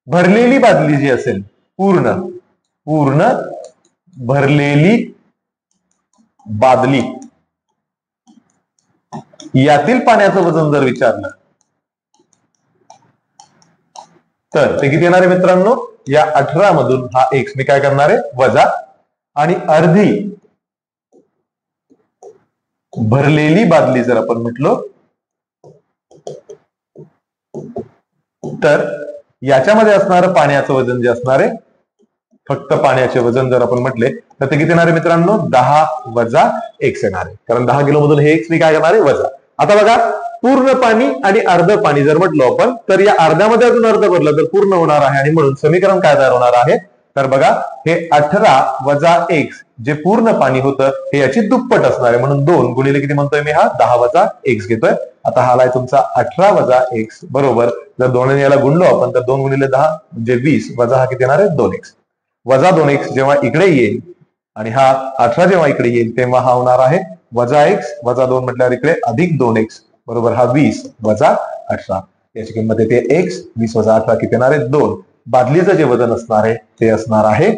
भरलेली बादली जी असेल, पूर्ण भरलेली बादली, यातील पाण्याचं वजन जर विचारलं तर ते किती येणार आहे मित्रांनो? या 18 मधून हा x मी काय करणार आहे? वजा. आणि अर्धी भरलेली बादली जर आपण म्हटलो तर याच्यामध्ये असणारं पाण्याचं वजन जे असणार आहे, फक्त पाण्याचे वजन जर आपण म्हटले तर ते किती येणार आहे मित्रांनो? 10 वजा x येणार आहे. कारण 10 किलो मधून हे x मी काय करणार आहे? वजा. आता बघा, पूर्ण पाणी आणि अर्ध पाणी जर म्हटलो आपण तर या अर्ध्यामध्ये अजून अर्ध भरलं तर पूर्ण होणार आहे. आणि म्हणून समीकरण काय तयार होणार आहे? तर बघा, हे 18 वजा x जे पूर्ण पाणी होतं हे याची दुप्पट असणार आहे. म्हणून 2 गुणिले किती म्हणतोय मी? हा 10 वजा x घेतोय. आता हा आलाय तुमचा 18 वजा x बरोबर. जर 2 याला गुणलो आपण तर 2 गुणिले 10 म्हणजे 20 वजा हा किती येणार आहे? 2x. वजा 2x जेव्हा इकडे येईल आणि हा 18 जेव्हा इकडे येईल तेव्हा हा होणार आहे वजा x वजा 2 म्हटल्यावर इकडे अधिक 2x बरोबर हा 20 वजा 18. याची किंमत येते x. 20 वजा 18 किती येणार आहे? 2. बादलीचं जे वजन असणार आहे ते असणार आहे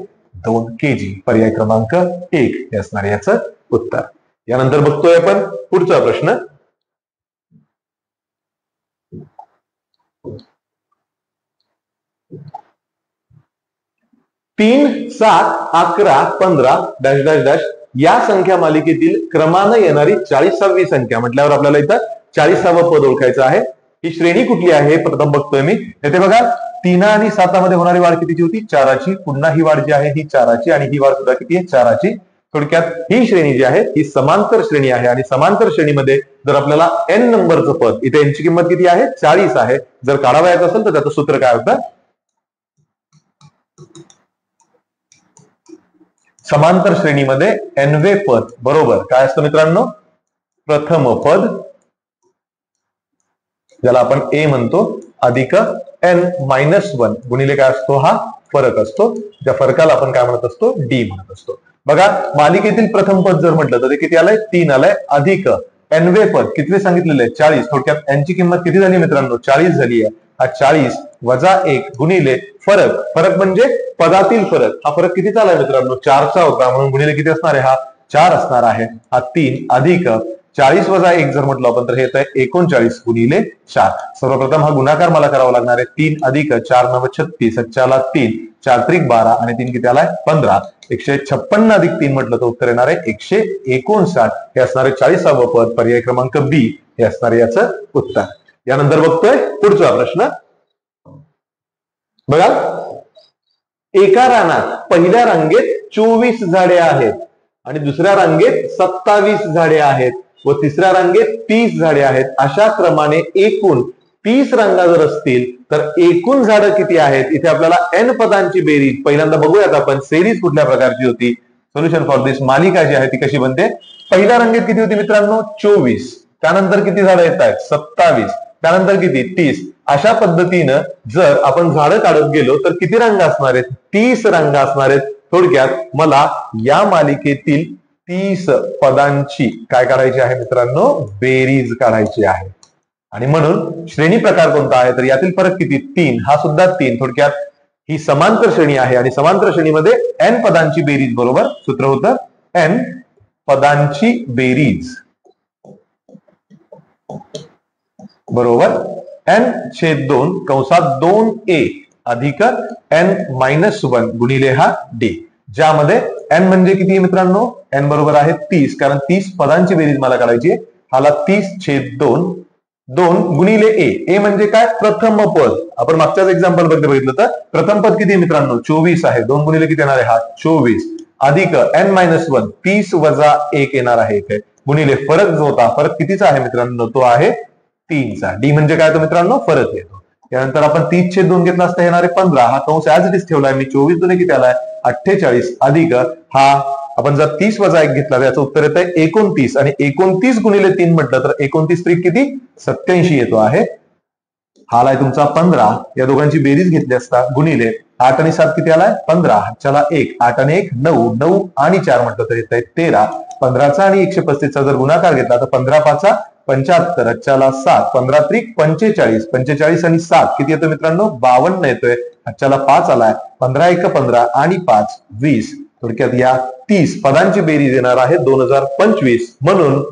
2 kg. पर्याय क्रमांक 1 हे असणार आहे याचं उत्तर. यानंतर बघतोय आपण पुढचा प्रश्न. तीन 7 11 15 डॅश डॅश डॅश या संख्या मालिकेतील क्रमानं येणारी 40वी संख्या म्हटल्यावर आपल्याला इथं 40वं पद ओळखायचं आहे. ही श्रेणी कुठली आहे प्रथम बघतोय मी. येथे बघा, 3 आणि 7 मध्ये होणारी वाढ कितीची होती? 4ची. पुन्हा ही वाढ जी आहे ही 4ची आणि ही वाढ सुद्धा किती आहे? 4ची. थोडक्यात ही श्रेणी जी आहे ही समांतर श्रेणी आहे. आणि समांतर श्रेणीमध्ये जर आपल्याला n नंबरचं पद, इथे n ची किंमत किती आहे? 40 आहे. जर काढावयाचं असेल तर त्याचं सूत्र काय होतं? समांतर श्रेणीमध्ये nवे पद बरोबर काय असतं मित्रांनो? प्रथम पद, ज्याला आपण a म्हणतो, अधिक n-1 गुणिले काय असतो? हा फरक असतो. त्या फरकाला आपण काय म्हणत असतो? d म्हणत असतो. बघा, मालिकेतील प्रथम पद जर म्हटलं तर ते किती आलंय? 3 आलंय. अधिक nवे पद किती सांगितलेलं आहे? 40. थोडक्यात n ची किंमत किती झाली मित्रांनो? 40 झाली आहे. हा 40 वजा 1 गुणिले फरक म्हणजे पदातील फरक. हा फरक किती आलाय मित्रांनो? 4चा होता. म्हणून गुणिले किती असणार आहे? हा 4 असणार आहे. हा 3 अधिक 40 वजा 1 जर म्हटलं आपण तर हे येत आहे 39 गुणिले 4. सर्वप्रथम हा गुणाकार मला करावा लागणार आहे. 3 अधिक 4 9 36, 4 ला 3, 4 त्रिक 12 आणि 3 किती आलाय? 15. 156 अधिक 3 म्हटलं तर उत्तर येणार आहे 159. हे असणारे 40वे पद, पर्याय क्रमांक बी हे असणारे याचं उत्तर. यानंतर बघतोय पुढचा प्रश्न. बघा, एका रानात पहिल्या रांगेत 24 झाडे आहेत आणि दुसऱ्या रांगेत 27 झाडे आहेत व तिसऱ्या रांगेत 30 झाडे आहेत. अशा क्रमाने एकूण 30 रांगा जर असतील तर एकूण झाडं किती आहेत? इथे आपल्याला n पदांची बेरीज पहिल्यांदा बघूयात आपण. सेरीज कुठल्या प्रकारची होती? सोल्युशन फॉर दिस मालिका जी आहे ती कशी बनते? पहिल्या रांगेत किती होती मित्रांनो? 24. त्यानंतर किती झाडं येत आहेत? 27. त्यानंतर किती? 30. अशा पद्धतीनं जर आपण झाडं काढत गेलो तर किती रांगा असणार आहेत? 30 रांगा असणार आहेत. थोडक्यात मला या मालिकेतील 30 पदांची काय काढायची आहे मित्रांनो? बेरीज काढायची आहे. आणि म्हणून श्रेणी प्रकार कोणता आहे? तर यातील फरक किती? 3. हा सुद्धा 3. थोडक्यात ही समांतर श्रेणी आहे आणि समांतर श्रेणीमध्ये n पदांची बेरीज बरोबर सूत्र होतं n पदांची बेरीज बरोबर n/2 कंसात 2a अधिक n-1 गुणिले हा d, ज्यामध्ये n म्हणजे किती मित्रांनो? n बरोबर आहे 30, कारण 30 पदांची बेरीज मला काढायची. हाला 30/2 गुणिले a म्हणजे काय? प्रथम पद. आपण मागच्याच एक्झाम्पल मध्ये बघितलं तर प्रथम पद किती मित्रांनो? 24 आहे. 2 गुणिले किती येणार आहे? हा 24 अधिक n-1 30 वजा 1 येणार आहे इथे गुणिले फरक जो होता, फरक कितीचा आहे मित्रांनो? तो आहे 3चा. डी म्हणजे काय? तो मित्रांनो फरक येतो. त्यानंतर आपण 30/2 घेतला असता येणारे 15. हा कंस ऍज इट इज ठेवलाय मी. 24 दुने किती आलाय? 48 अधिक हा आपण जर 30 वजा 1 घेतला तर याचं उत्तर येत आहे 29 आणि 29 गुणिले 3 म्हटलं तर 29 त्रिक किती? 87 येतो आहे. हा आलाय तुमचा 15. या दोघांची बेरीज घेतली असता गुणिले 8 आणि 7 किती आलाय? 15. चला 1 8 आणि 1 9 9 आणि 4 म्हटलं तर येत आहे 13. 15चा आणि 135चा जर गुणाकार घेतला तर 15×5 75. चला 7 15 त्रिक 45. 45 आणि 7 किती येतो मित्रांनो? 52 येतोय. चला 5 आलाय. 15 15 आणि 5 20. थोडक्यात या 30 पदांची बेरीज येणार आहे 2025. म्हणून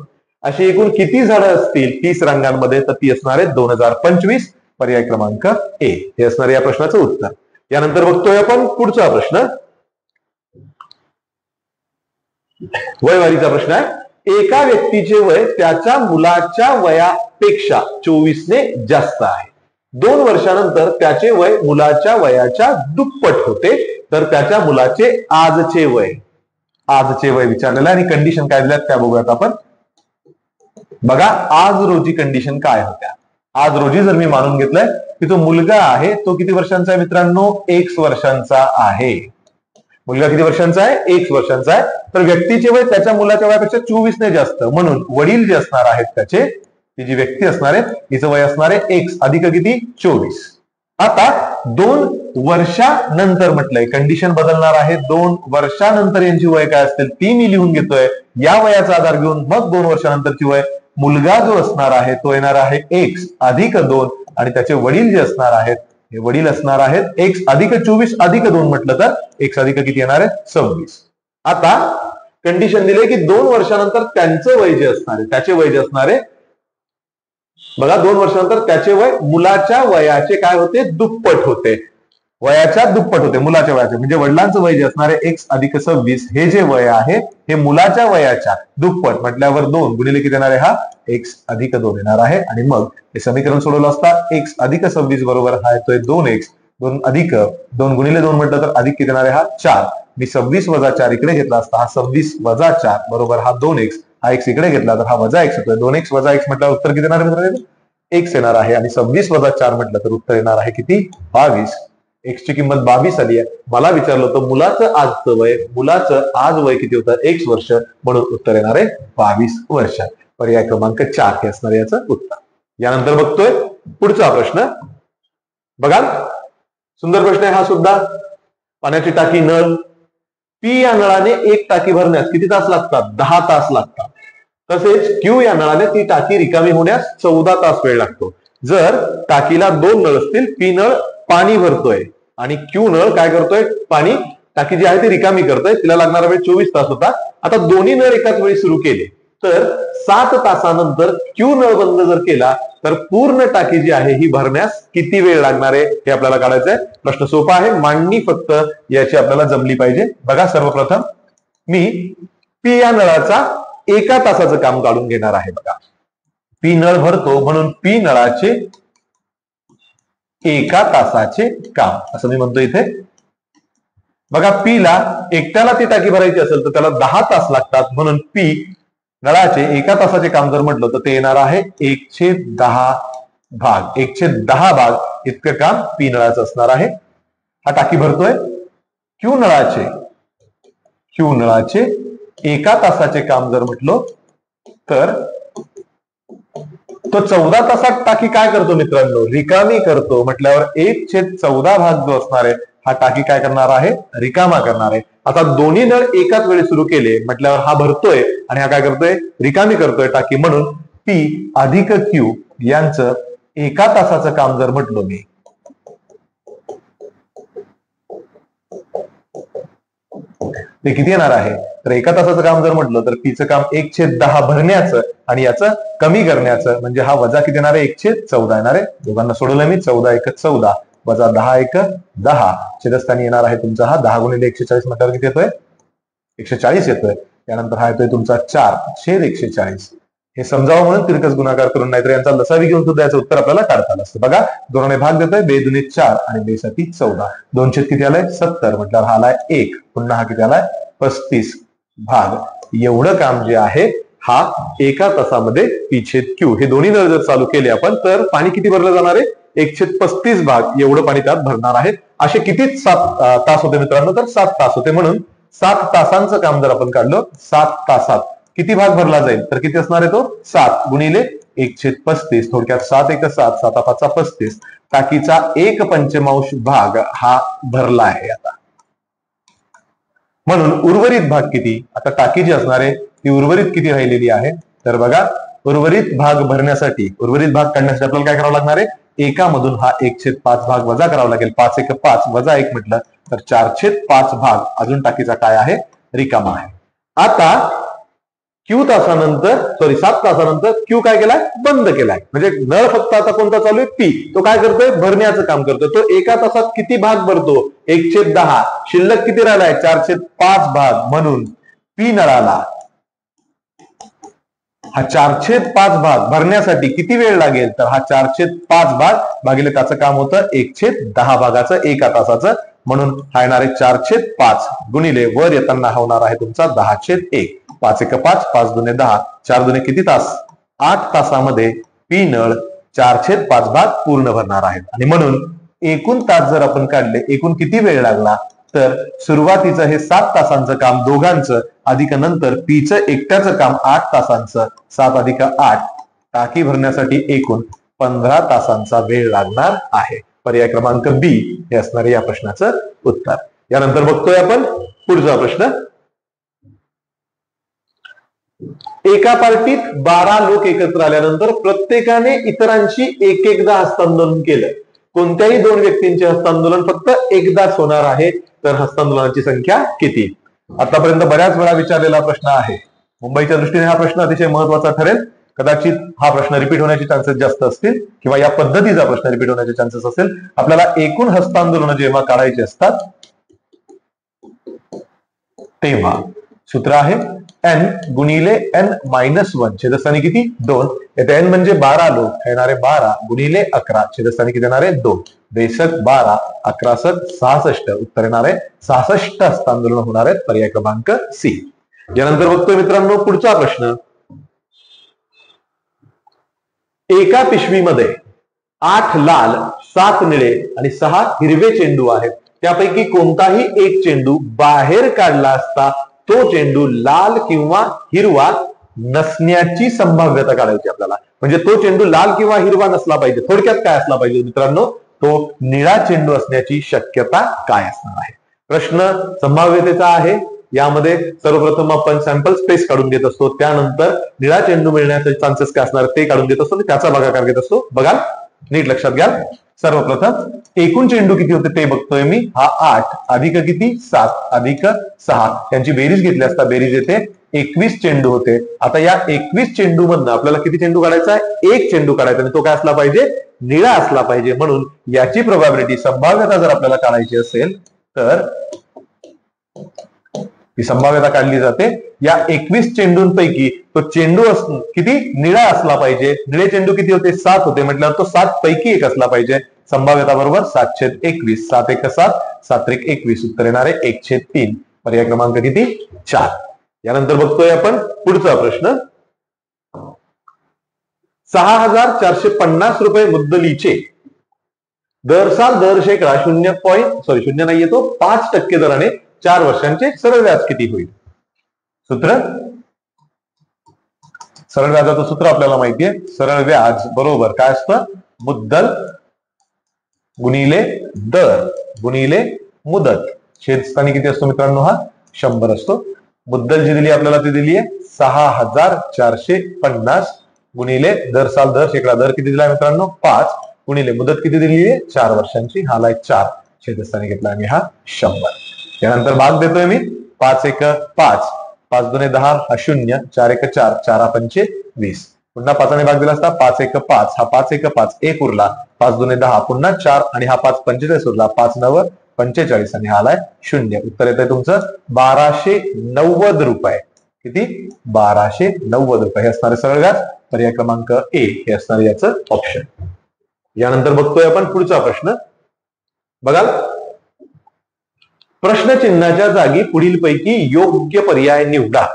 अशी एकूण किती झाडं असतील 30 रांगांमध्ये? तर ती असणार आहे 2025. पर्याय क्रमांक ए हे असणार या प्रश्नाचं उत्तर. यानंतर बघतोय आपण पुढचा प्रश्न. वयवारीचा प्रश्न आहे. एका व्यक्तीचे वय त्याच्या मुलाच्या वयापेक्षा 24 ने जास्त आहे. 2 वर्षानंतर त्याचे वय मुलाच्या वयाच्या दुप्पट होते, तर त्याच्या मुलाचे आजचे वय विचारलेलं आहे आणि कंडिशन काय दिल्यात त्या बघूयात आपण. बघा, आज रोजी कंडिशन काय होत्या. आज रोजी जर मी मानून घेतलंय की तो मुलगा आहे तो किती वर्षांचा आहे मित्रांनो? 1 वर्षांचा आहे. मुलगा किती वर्षांचा आहे? 1 वर्षांचा आहे. तर व्यक्तीचे वय त्याच्या मुलाच्या वयापेक्षा 24 ने जास्त, म्हणून वडील जे असणार आहेत त्याचे, ती जी व्यक्ती असणार आहे तिचं वय असणार आहे x अधिक किती? 24. आता 2 वर्षानंतर म्हटलंय, कंडिशन बदलणार आहे. 2 वर्षानंतर यांची वय काय असतील ती मी लिहून घेतोय या वयाचा आधार घेऊन. मग 2 वर्षानंतरची वय मुलगा जो असणार आहे तो येणार आहे x अधिक 2 आणि त्याचे वडील जे असणार आहेत हे वडील असणार आहेत x अधिक 24 अधिक 2 म्हटलं तर x अधिक किती येणार आहे? 26. आता कंडिशन दिले की 2 वर्षानंतर त्यांचं वय जे असणार आहे त्याचे वय जे असणार आहे, बघा 2 वर्षानंतर त्याचे वय मुलाच्या वयाचे काय होते? दुप्पट होते. वयाच्या दुप्पट होते मुलाच्या वयाचे, म्हणजे वडिलांचं वय जे असणार आहे x अधिक 26 हे जे वय आहे हे मुलाच्या वयाच्या दुप्पट म्हटल्यावर 2 गुणिले किती येणार आहे? हा x अधिक 2 येणार आहे. आणि मग हे समीकरण सोडवलं असता x अधिक 26 बरोबर हा येतोय 2x. 2 अधिक 2 गुणिले 2 म्हटलं तर अधिक किती येणार आहे? हा 4. मी 26 वजा 4 इकडे घेतला असता हा 26 वजा 4 बरोबर हा 2x. हा x इकडे घेतला तर हा वजा x होतोय. 2x वजा x म्हटल्यावर उत्तर किती येणार आहे? x येणार आहे. आणि 26 वजा 4 म्हटलं तर उत्तर येणार आहे किती? 22. x ची किंमत 22 आली आहे. मला विचारलं होतं मुलाचं आजचं वय, मुलाचं आज वय किती होतं? 1 वर्ष, म्हणून उत्तर येणार आहे 22 वर्ष. पर्याय क्रमांक 4 हे असणार याचं उत्तर. यानंतर बघतोय पुढचा प्रश्न. बघा, सुंदर प्रश्न आहे हा सुद्धा. पाण्याची टाकी नळ P या नळाने 1 टाकी भरण्यास किती तास लागतात? 10 तास लागतात. तसेच Q या नळाने ती टाकी रिकामी होण्यास 14 तास वेळ लागतो. जर टाकीला 2 नळ असतील, P नळ पाणी भरतोय आणि Q नळ काय करतोय? पाणी, टाकी जी आहे ती रिकामी करतोय, तिला लागणारा वेळ 24 तास होता. आता दोन्ही नळ एकाच वेळी सुरू केले तर 7 तासानंतर क्यू नळ बंद जर केला तर पूर्ण टाकी जी आहे ही भरण्यास किती वेळ लागणार आहे हे आपल्याला काढायचं आहे. प्रश्न सोपा आहे, मांडणी फक्त याची आपल्याला जमली पाहिजे. बघा, सर्वप्रथम मी पी या नळाचा एका तासाचं काम काढून घेणार आहे. बघा, पी नळ भरतो म्हणून पी नळाचे एका तासाचे काम असं मी म्हणतो इथे. बघा, पी ला एकट्याला ती टाकी भरायची असेल तर त्याला 10 तास लागतात, म्हणून पी नळाचे एका तासाचे काम जर म्हटलं तर ते येणार आहे 1/10 भाग. 1/10 भाग इतकं काम पी नळाचं असणार आहे. हा टाकी भरतोय. क्यू नळाचे एका तासाचे काम जर म्हटलो तर तो 14 तासात टाकी काय करतो मित्रांनो? रिकामी करतो. म्हटल्यावर 1/14 भाग जो असणार आहे हा टाकी काय करणार आहे? रिकामा करणार आहे. आता दोन्ही नळ एकाच वेळी सुरू केले म्हटल्यावर हा भरतोय आणि हा काय करतोय? रिकामी करतोय टाकी. म्हणून पी अधिक क्यू यांचं एका तासाचं काम जर म्हटलो मी ते किती येणार आहे? तर एका तासाचं काम जर म्हटलं तर पीचं काम 1/10 भरण्याचं आणि याचं कमी करण्याचं, म्हणजे हा वजा किती येणार आहे? 1/14 येणार आहे. दोघांना सोडवलं मी. 14 × 14 वजा 10 × 10 छेदस्थानी येणार आहे तुमचा हा 10 × 140 म्हटल्यावर किती येतोय? 140 येतोय. त्यानंतर हा येतोय तुमचा 4/140. हे समजावं म्हणून तिरकस गुणाकार करून, नाहीतर यांचा लसावी घेऊन सुद्धा याचं उत्तर आपल्याला काढता आलं असतं. बघा, 2 भाग देतोय. 2 दुने 4 आणि 2 साठी 14. 2 छेद किती आलाय? 70. म्हटल्यावर हा आलाय 1. पुन्हा हा किती आलाय? 35 भाग. एवढं काम जे आहे हा एका तासामध्ये पी छेद क्यू हे दोन्ही नळ जर चालू केले आपण तर पाणी किती भरलं जाणार आहे? 1/35 भाग एवढं पाणी त्यात भरणार आहे. असे किती 7 तास होते मित्रांनो? तर 7 तास होते. म्हणून 7 तासांचं काम जर आपण काढलं, 7 तासात किती भाग भरला जाईल? तर किती असणार आहे तो? 7 गुणिले 1/35. थोडक्यात 7 × 7 7 × 5 = 35. टाकीचा 1/पंचमांश भाग हा भरला आहे आता. म्हणून उर्वरित भाग किती? आता टाकी जी असणार आहे ती उर्वरित किती राहिलेली आहे? तर बघा, उर्वरित भाग भरण्यासाठी, उर्वरित भाग काढण्यासाठी आपल्याला काय करावं लागणार आहे? एकामधून हा 1/5 भाग वजा करावा लागेल. 5 × 5 वजा 1 म्हटलं तर 4/5 भाग अजून टाकीचा काय आहे? रिकामा आहे. आता क्यू तासानंतर 7 तासानंतर क्यू काय केलाय? बंद केलाय. म्हणजे नळ फक्त आता कोणता चालू आहे? पी. तो काय करतोय? भरण्याचं काम करतोय. तो एका तासात किती भाग भरतो? 1/10. शिल्लक किती राहिलाय? 4/5 भाग. म्हणून पी नळाला हा 4/5 भाग भरण्यासाठी किती वेळ लागेल? तर हा 4/5 भाग भागिले त्याचं काम होतं 1/10 भागाचं एका तासाचं. म्हणून हा येणार आहे 4/5 गुणिले वर येताना होणार आहे तुमचा 10/1. 5 × 5 5 दुने 10. 4 दुने किती तास? 8 तासामध्ये पी नळ 4/5 भाग पूर्ण भरणार आहेत. आणि म्हणून एकूण तास जर आपण काढले, एकूण किती वेळ लागला? तर सुरुवातीचं हे 7 तासांचं काम दोघांचं अधिक नंतर पीचं एकट्याचं काम 8 तासांचं. 7 + 8 टाकी भरण्यासाठी एकूण 15 तासांचा वेळ लागणार आहे. पर्याय क्रमांक बी हे असणार या प्रश्नाचं उत्तर. यानंतर बघतोय आपण पुढचा प्रश्न. एका पार्टीत 12 लोक एकत्र आल्यानंतर प्रत्येकाने इतरांशी एकदा हस्तांदोलन केलं. कोणत्याही 2 व्यक्तींचे हस्तांदोलन फक्त एकदाच होणार आहे. तर हस्तांदोलनाची संख्या किती? आतापर्यंत बऱ्याच वेळा विचारलेला प्रश्न आहे. मुंबईच्या दृष्टीने हा प्रश्न अतिशय महत्वाचा ठरेल. कदाचित हा प्रश्न रिपीट होण्याचे चान्सेस जास्त असतील किंवा या पद्धतीचा प्रश्न रिपीट होण्याचे चान्सेस असेल. आपल्याला एकूण हस्तांदोलन जेव्हा काढायचे असतात तेव्हा सूत्र आहे n गुणिले n-1 छेदस्थानी किती? 2. येथे n म्हणजे 12 लोक येणारे 12 गुणिले 11 छेदस्थानी किती येणार आहे? 2. 2 × 12 11 × 66 उत्तर येणार आहे 66 हस्तांदोलन होणार आहेत. पर्याय क्रमांक सी. यानंतर बघतोय मित्रांनो पुढचा प्रश्न. एका पिशवीमध्ये 8 लाल, 7 निळे आणि 6 हिरवे चेंडू आहेत. त्यापैकी कोणताही एक चेंडू बाहेर काढला असता तो चेंडू लाल किंवा हिरवा नसण्याची संभाव्यता काढायची आपल्याला. म्हणजे तो चेंडू लाल किंवा हिरवा नसला पाहिजे. थोडक्यात काय असला पाहिजे मित्रांनो? तो निळा चेंडू असण्याची शक्यता काय असणार आहे? प्रश्न संभाव्यतेचा आहे. यामध्ये सर्वप्रथम आपण सॅम्पल स्पेस काढून घेत असतो. त्यानंतर निळा चेंडू मिळण्याचे चान्सेस काय असणार ते काढून घेत असतो. त्याचा भागाकार घेत असतो. बघा, नीट लक्षात घ्या. सर्वप्रथम एकूण चेंडू किती होते ते बघतोय मी. हा 8 अधिक किती? 7 अधिक 6 यांची बेरीज घेतली असता बेरीज येते 21 चेंडू होते. आता या 21 चेंडू मधनं आपल्याला किती चेंडू काढायचा आहे? एक चेंडू काढायचा आणि तो काय असला पाहिजे? निळा असला पाहिजे. म्हणून याची प्रोबॅबिलिटी, संभाव्यता जर आपल्याला काढायची असेल तर ही संभाव्यता काढली जाते या 21 चेंडूंपैकी तो चेंडू किती निळा असला पाहिजे. निळे चेंडू किती होते? 7 होते. म्हटल्यावर तो 7 पैकी एक असला पाहिजे. संभाव्यता बरोबर 7/21. 7 1 7, 7 1 21. उत्तर येणार आहे 1/3. पर्याय क्रमांक किती? 4. यानंतर बघतोय आपण पुढचा प्रश्न. 6,450 रुपये मुद्दलीचे दर साल दर शेकडा 0 नाहीये तो 5% दराने 4 वर्षांचे सरळ व्याज किती होईल? सूत्र, सरळ व्याजाचं सूत्र आपल्याला माहितीये. सरळ व्याज बरोबर काय असतं? मुद्दल गुणिले दर गुणिले मुदत. छेदस्थानी किती असतो मित्रांनो? हा 100 असतो. मुद्दल जी दिली आपल्याला ती दिली आहे 6,450 गुणिले दर साल दर शेकडा. दर किती दिलाय मित्रांनो? 5 गुणिले मुदत किती दिली आहे? 4 वर्षांची. हा लाय 4. छेदस्थानी घेतला आणि हा 100. त्यानंतर भाग देतोय मी. 5 1 5, 5 2 10 हा 0, 4 1 4, 4 5 20. पुन्हा 5 भाग दिला असता 5 1 5, हा 5 1 5, 1 उरला. 5 2 10 पुन्हा 4 आणि हा 5 45 उरला. 5 9 45 आणि हा आलाय 0. उत्तर येतंय तुमचं 1290 रुपये. किती? 1290 रुपये हे असणारे सरळ व्याज. पर्याय क्रमांक ए हे असणारे याचं ऑप्शन. यानंतर बघतोय आपण पुढचा प्रश्न. बघाल, प्रश्नचिन्हाच्या जागी पुढीलपैकी योग्य पर्याय निवडा.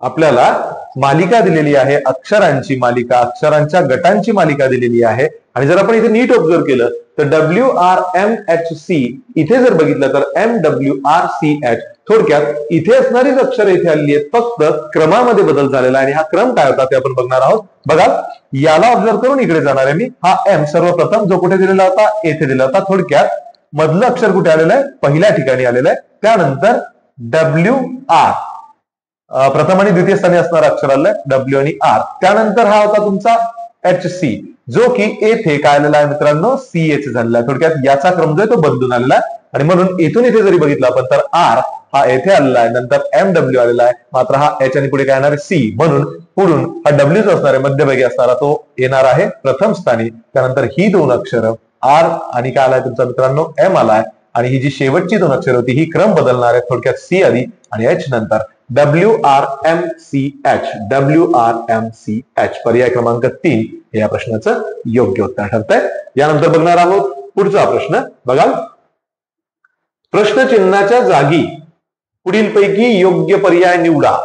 आपल्याला मालिका दिलेली आहे, अक्षरांची मालिका, अक्षरांच्या गटांची मालिका दिलेली आहे. आणि जर आपण इथे नीट ऑब्झर्व केलं तर WRMHC इथे जर बघितलं तर MWRCH. थोडक्यात इथे असणारीच अक्षरं इथे आलेली आहेत, फक्त क्रमामध्ये बदल झालेला आहे. आणि हा क्रम काय होता ते आपण बघणार आहोत. बघा, याला ऑब्झर्व करून इकडे जाणार आहे मी. हा M सर्वप्रथम जो कुठे दिलेला होता? येथे दिला होता. थोडक्यात मधलं अक्षर कुठे आलेलं आहे? पहिल्या ठिकाणी आलेलं आहे. त्यानंतर WR प्रथम आणि द्वितीय स्थानी असणारा अक्षर आलंय W आणि R. त्यानंतर हा होता तुमचा HC जो की येथे काय आलेला आहे मित्रांनो? CH झालेला आहे. थोडक्यात याचा क्रम जो आहे तो बदलून आलेला आहे. आणि म्हणून इथून इथे जरी बघितलं आपण तर R हा येथे आलेला आहे, नंतर MW आलेला आहे. मात्र हा H आणि पुढे काय येणार आहे? C. म्हणून पुढून हा W जो असणार आहे मध्यभागी असणारा तो येणार आहे प्रथम स्थानी. त्यानंतर ही दोन अक्षरं R आणि काय आलाय तुमचा मित्रांनो? M आलाय. आणि ही जी शेवटची दोन अक्षर होती ही क्रम बदलणार आहे. थोडक्यात C आधी आणि H नंतर. WRMCH. WRMCH. पर्याय क्रमांक 3 हे या प्रश्नाचं योग्य उत्तर ठरतंय. यानंतर बघणार आहोत पुढचा प्रश्न. बघा, प्रश्नचिन्हाच्या जागी पुढीलपैकी योग्य पर्याय निवडा.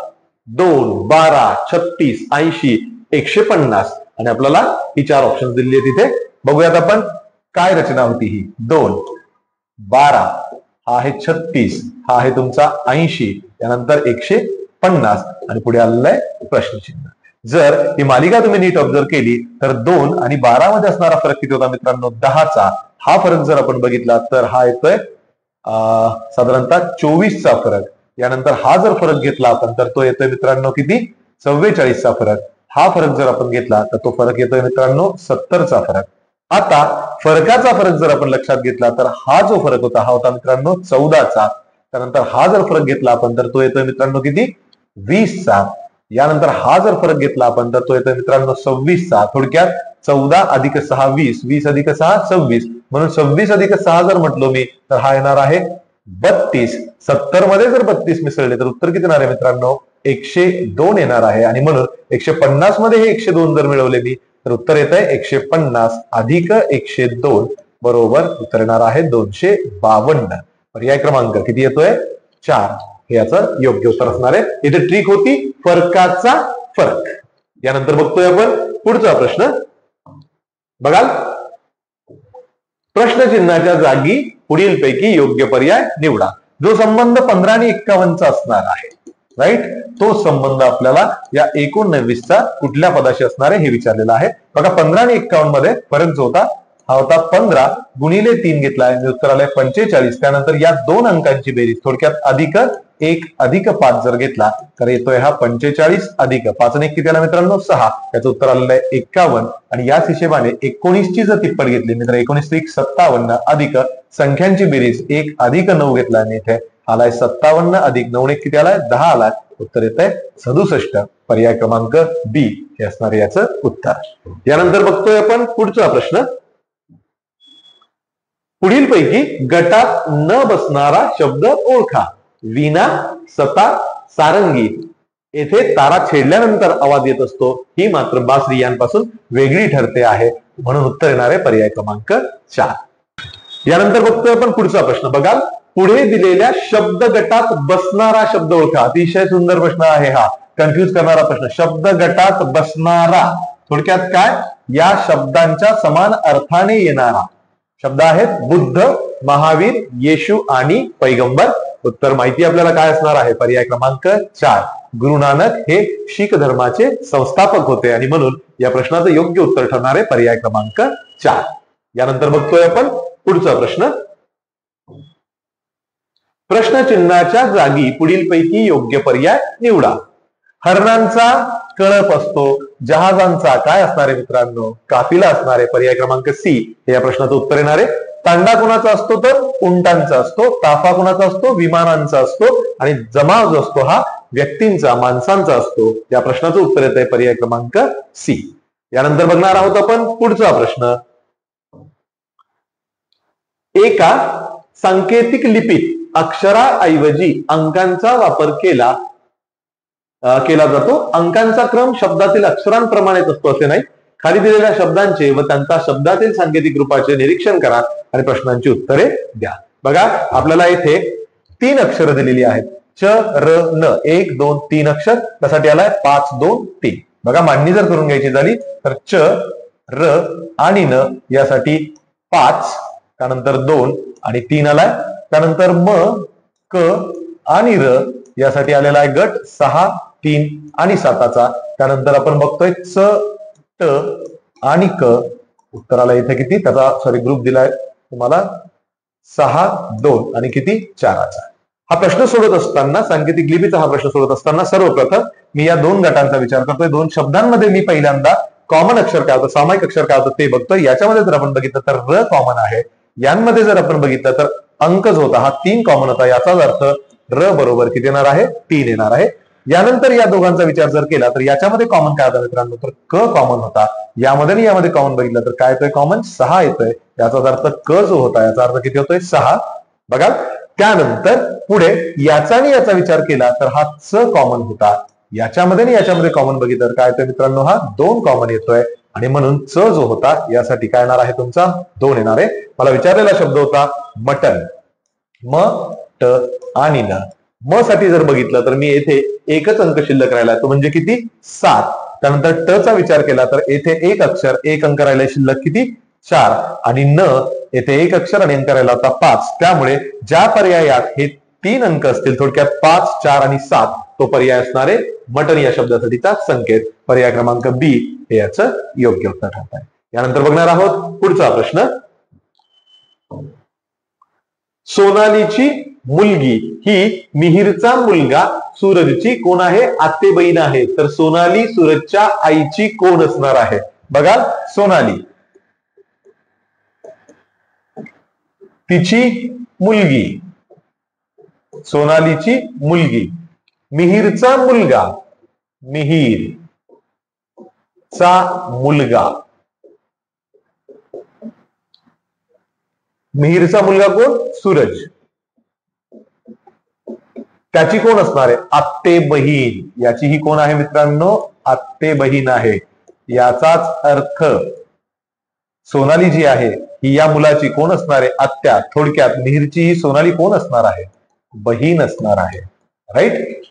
2 12 36 80 150. आणि आपल्याला ही 4 ऑप्शन दिलेली आहेत इथे. बघूयात आपण काय रचना होती ही. 2 12 हा आहे 36, हा आहे तुमचा 80, त्यानंतर 150 आणि पुढे आलेलं आहे प्रश्नचिन्ह. जर ही मालिका तुम्ही नीट ऑब्झर्व केली तर 2 आणि 12 मध्ये असणारा फरक किती होता मित्रांनो? 10चा. हा फरक जर आपण बघितला तर हा येतोय साधारणतः 24चा फरक. यानंतर हा जर फरक घेतला आपण तर तो येतोय मित्रांनो किती? 44चा फरक. हा फरक जर आपण घेतला तर तो फरक येतोय मित्रांनो 70चा फरक. आता फरकाचा फरक जर आपण लक्षात घेतला तर हा जो फरक होता हा होता मित्रांनो 14चा. त्यानंतर हा जर फरक घेतला आपण तर तो येतोय मित्रांनो किती? 20चा. यानंतर हा जर फरक घेतला आपण तर तो येतोय मित्रांनो 26चा. थोडक्यात 14 अधिक 6 20, 20 अधिक 6 26. म्हणून 26 अधिक 6 जर म्हटलो मी तर हा येणार आहे 32. 70 मध्ये जर 32 मिसळले तर उत्तर किती येणार आहे मित्रांनो? 102 येणार आहे. आणि म्हणून 150 मध्ये हे 102 जर मिळवले मी तर उत्तर येत आहे 150 अधिक 102 बरोबर उत्तर येणार आहे 252. पर्याय क्रमांक किती येतोय? 4 हे याचं योग्य उत्तर असणार आहे. इथे ट्रिक होती फरकाचा फरक. यानंतर बघतोय आपण पुढचा प्रश्न. बघाल, प्रश्नचिन्हाच्या जागी पुढीलपैकी योग्य पर्याय निवडा. जो संबंध 15 आणि 51चा असणार आहे, राईट, तो संबंध आपल्याला या 19चा कुठल्या पदाशी असणार आहे हे विचारलेलं आहे. बघा, 15 आणि 51 मध्ये फरक जो होता हा होता 15 गुणिले 3 घेतला आहे, उत्तर आलंय 45. त्यानंतर या दोन अंकांची बेरीज थोडक्यात अधिक 1 अधिक 5 जर घेतला तर येतोय हा 45 अधिक 5 आणि 1 किती आला मित्रांनो? 6. त्याचं उत्तर आलेलं आहे 51. आणि याच हिशेबाने 19ची जर तिप्पट घेतली मित्र 19 57 अधिक संख्यांची बेरीज 1 अधिक 9 घेतला आणि इथे आलाय 57 अधिक 9 किती आलाय 10 आलाय. उत्तर येत आहे 67. पर्याय क्रमांक बी हे असणार याचं उत्तर. यानंतर बघतोय आपण पुढचा प्रश्न. पुढीलपैकी गटात न बसणारा शब्द ओळखा. वीणा, सतार, सारंगी. येथे तारा छेडल्यानंतर आवाज येत असतो, ही मात्र बासरी यांपासून वेगळी ठरते आहे. म्हणून उत्तर येणार आहे पर्याय क्रमांक 4. यानंतर बघतोय आपण पुढचा प्रश्न. बघा, पुढे दिलेल्या शब्द गटात बसणारा शब्द ओळखा. अतिशय सुंदर प्रश्न आहे हा, कन्फ्युज करणारा प्रश्न. शब्द गटात बसणारा, थोडक्यात काय, या शब्दांच्या समान अर्थाने येणारा शब्द आहेत बुद्ध, महावीर, येशू आणि पैगंबर. उत्तर माहिती आपल्याला काय असणार आहे पर्याय क्रमांक 4. गुरु नानक हे शीख धर्माचे संस्थापक होते आणि म्हणून या प्रश्नाचं योग्य उत्तर ठरणार आहे पर्याय क्रमांक 4. यानंतर बघतोय आपण पुढचा प्रश्न. प्रश्नचिन्हाच्या जागी पुढीलपैकी योग्य पर्याय निवडा. हरणांचा कळप असतो, जहाजांचा काय असणार आहे मित्रांनो, काफिला असणार आहे. पर्याय क्रमांक सी हे या प्रश्नाचं उत्तर येणार आहे. तांडा कोणाचा असतो तर उंटांचा असतो. ताफा कोणाचा असतो, विमानांचा असतो. आणि जमाव जो असतो हा व्यक्तींचा, माणसांचा असतो. या प्रश्नाचं उत्तर येत आहे पर्याय क्रमांक सी. यानंतर बघणार आहोत आपण पुढचा प्रश्न. एका सांकेतिक लिपीत अक्षराऐवजी अंकांचा वापर केला जातो. अंकांचा क्रम शब्दातील अक्षरांप्रमाणेच असतो असे नाही. खाली दिलेल्या शब्दांचे व त्यांचा शब्दातील सांकेतिक रूपाचे निरीक्षण करा आणि प्रश्नांची उत्तरे द्या. बघा, आपल्याला येथे 3 अक्षरं दिलेली आहेत. च, र, न. 1, 2, 3 अक्षर. त्यासाठी आलाय 5, 2, 3. बघा, मांडणी जर करून घ्यायची झाली तर च, र आणि न यासाठी 5, त्यानंतर 2 आणि 3 आलाय. त्यानंतर म, क आणि र यासाठी आलेला आहे गट 6, 3 आणि 7चा. त्यानंतर आपण बघतोय च, ट आणि क. उत्तराला इथे किती, त्याचा ग्रुप दिलाय तुम्हाला 6, 2 आणि किती 4चा. हा प्रश्न सोडत असताना, सांकेतिक लिपीचा हा प्रश्न सोडत असताना सर्वप्रथम मी या 2 गटांचा विचार करतोय. 2 शब्दांमध्ये मी पहिल्यांदा कॉमन अक्षर काय होतं, सामायिक अक्षर काय होतं ते बघतोय. याच्यामध्ये जर आपण बघितलं तर र कॉमन आहे. यांमध्ये जर आपण बघितलं तर अंक जो होता हा 3 कॉमन होता. याचाच अर्थ र बरोबर किती येणार आहे, 3 येणार आहे. यानंतर या दोघांचा विचार जर केला तर याच्यामध्ये कॉमन काय होता मित्रांनो, तर क कॉमन होता. यामध्ये आणि यामध्ये कॉमन बघितलं तर काय येतोय, कॉमन 6 येतोय. याचा अर्थ क जो होता याचा अर्थ किती होतोय, 6. बघा, त्यानंतर पुढे याचा आणि याचा विचार केला तर हा च कॉमन होता. याच्यामध्ये आणि याच्यामध्ये कॉमन बघितलं तर काय येतोय मित्रांनो, हा 2 कॉमन येतोय. आणि म्हणून च जो होता यासाठी काय येणार आहे तुमचा 2 येणार आहे. मला विचारलेला शब्द होता मटन. म, ट आणि न. म साठी जर बघितलं तर मी येथे एकच अंक शिल्लक राहिला, तो म्हणजे किती 7. त्यानंतर ट चा विचार केला तर येथे 1 अक्षर 1 अंक राहिला, शिल्लक किती 4. आणि न येथे 1 अक्षर आणि अंक राहिला होता 5. त्यामुळे ज्या पर्यायात हे 3 अंक असतील, थोडक्यात 5, 4 आणि 7, तो पर्याय असणार आहे मटन या शब्दासाठीचा संकेत. पर्याय क्रमांक बी हे याचं योग्य उत्तर ठरत आहे. यानंतर बघणार आहोत पुढचा प्रश्न. सोनालीची मुलगी ही मिहिरचा मुलगा सूरजची कोण आहे, आत्ते बहीण आहे. तर सोनाली सूरजच्या आईची कोण असणार आहे. बघा, सोनाली, तिची मुलगी, सोनालीची मुलगी, मिहिरचा मुलगा, मिहिरचा मुलगा, मिहिरचा मुलगा कोण, सूरज. त्याची कोण असणार आहे, आत्ते बहीण. याची ही कोण आहे मित्रांनो, आत्ते बहीण आहे. याचाच अर्थ सोनाली जी आहे ही या मुलाची कोण असणार आहे, आत्या. थोडक्यात मिहिरची ही सोनाली कोण असणार आहे, बहीण असणार आहे. राईट.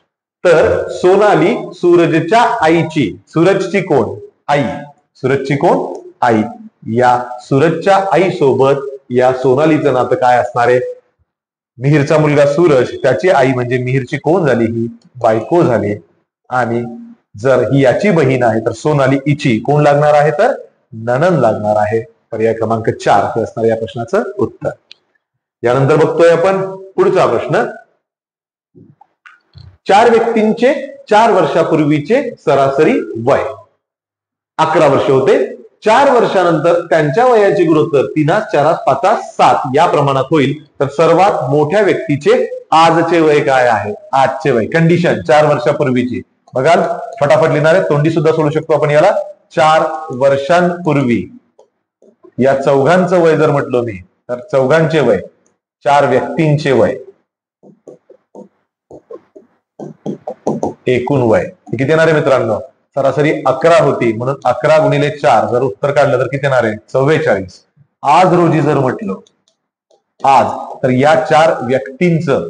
तर सोनाली सूरजच्या आईची, सूरजची कोण, आई, सूरजची कोण, आई. या सूरजच्या आई सोबत या सोनालीचं नातं काय असणार आहे, मिहिरचा मुलगा सूरज, त्याची आई म्हणजे मिहिरची कोण झाली, ही बायको झाली. आणि जर ही याची बहीण आहे तर सोनाली हिची कोण लागणार आहे, तर नणंद लागणार आहे. पर्याय क्रमांक 4 हे असणार या प्रश्नाचं उत्तर. यानंतर बघतोय आपण पुढचा प्रश्न. 4 व्यक्तींचे 4 वर्षापूर्वीचे सरासरी वय 11 वर्ष होते. 4 वर्षानंतर त्यांच्या वयाची गुणोत्तर 3 4 5 7 या प्रमाणात होईल, तर सर्वात मोठ्या व्यक्तीचे आजचे वय काय आहे? आजचे वय कंडिशन 4 वर्षापूर्वीची. बघाल फटाफट लिहिणार आहे, तोंडी सुद्धा सोडू शकतो आपण याला. 4 वर्षांपूर्वी या चौघांचं वय जर म्हटलो मी, तर चौघांचे वय, 4 व्यक्तींचे वय, एकूण वय किती येणार आहे मित्रांनो? सरासरी 11 होती, म्हणून 11 गुणिले 4 जर उत्तर काढलं तर किती येणार आहे? 44. आज रोजी जर म्हटलं आज, तर या 4 व्यक्तींचं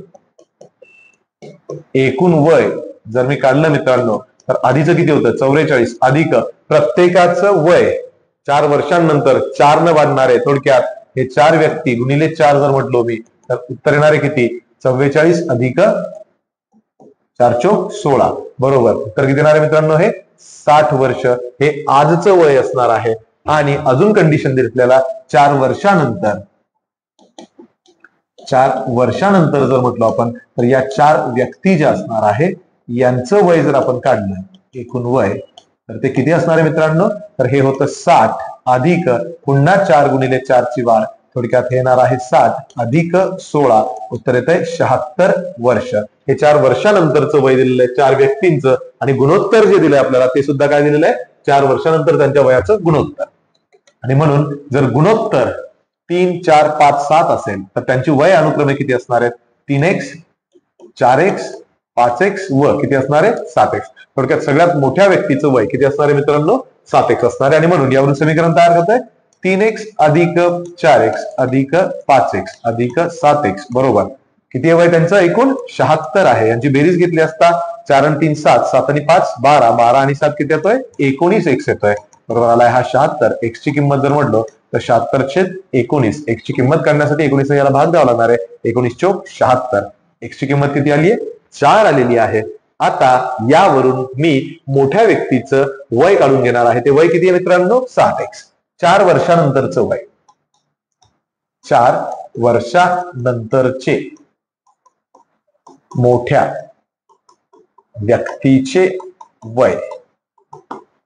एकूण वय जर मी काढलं मित्रांनो, तर आधीचं किती होतं? 44 अधिक प्रत्येकाचं वय 4 वर्षांनंतर 4 न वाढणारे, थोडक्यात हे 4 व्यक्ती गुणिले 4 जर म्हटलो मी, तर उत्तर येणार आहे किती? 44 अधिक 4 चोक 16. बरोबर, उत्तर किती येणार आहे मित्रांनो? हे 60 वर्ष हे आजचं वय असणार आहे. आणि अजून कंडिशन दिली आपल्याला, 4 वर्षानंतर जर म्हटलो आपण, तर या 4 व्यक्ती ज्या असणार आहे यांचं वय जर आपण काढलं एकूण वय, तर ते किती असणार आहे मित्रांनो? तर हे होतं 60 अधिक पुन्हा 4 गुणिले 4 ची वाढ, थोडक्यात हे येणार आहे 60 अधिक 16, उत्तर येत आहे 76 वर्ष. हे 4 वर्षानंतरचं वय दिलेलं आहे 4 व्यक्तींचं, आणि गुणोत्तर जे दिलंय आपल्याला ते सुद्धा काय दिलेलं आहे? 4 वर्षानंतर त्यांच्या वयाचं गुणोत्तर. आणि म्हणून जर गुणोत्तर 3 4 5 7 असेल, तर त्यांची वय अनुक्रमे किती असणार आहेत? 3x 4x 5x व किती असणार आहे? 7x. थोडक्यात सगळ्यात मोठ्या व्यक्तीचं वय किती असणार आहे मित्रांनो? 7x असणार आहे. आणि म्हणून यावरून समीकरण तयार करतोय 3x अधिक 4x अधिक 5x अधिक 7x बरोबर किती वय त्यांचं? एकूण 76 आहे. यांची बेरीज घेतली असता 4 आणि 3 7, 7 आणि 5 12, 12 आणि 7 किती येतोय? 19x येतोय. बरोबर आलाय हा 76. x ची किंमत जर म्हटलो तर 76/19. x ची किंमत काढण्यासाठी 19 याला भाग द्यावा लागणार आहे. 19 चोक 76. x ची किंमत किती आली आहे? 4 आलेली आहे. आता यावरून मी मोठ्या व्यक्तीचं वय काढून घेणार आहे. ते वय किती आहे मित्रांनो? 7x. 4 वर्षानंतरचं वय, 4 वर्षानंतरचे मोठ्या व्यक्तीचे वय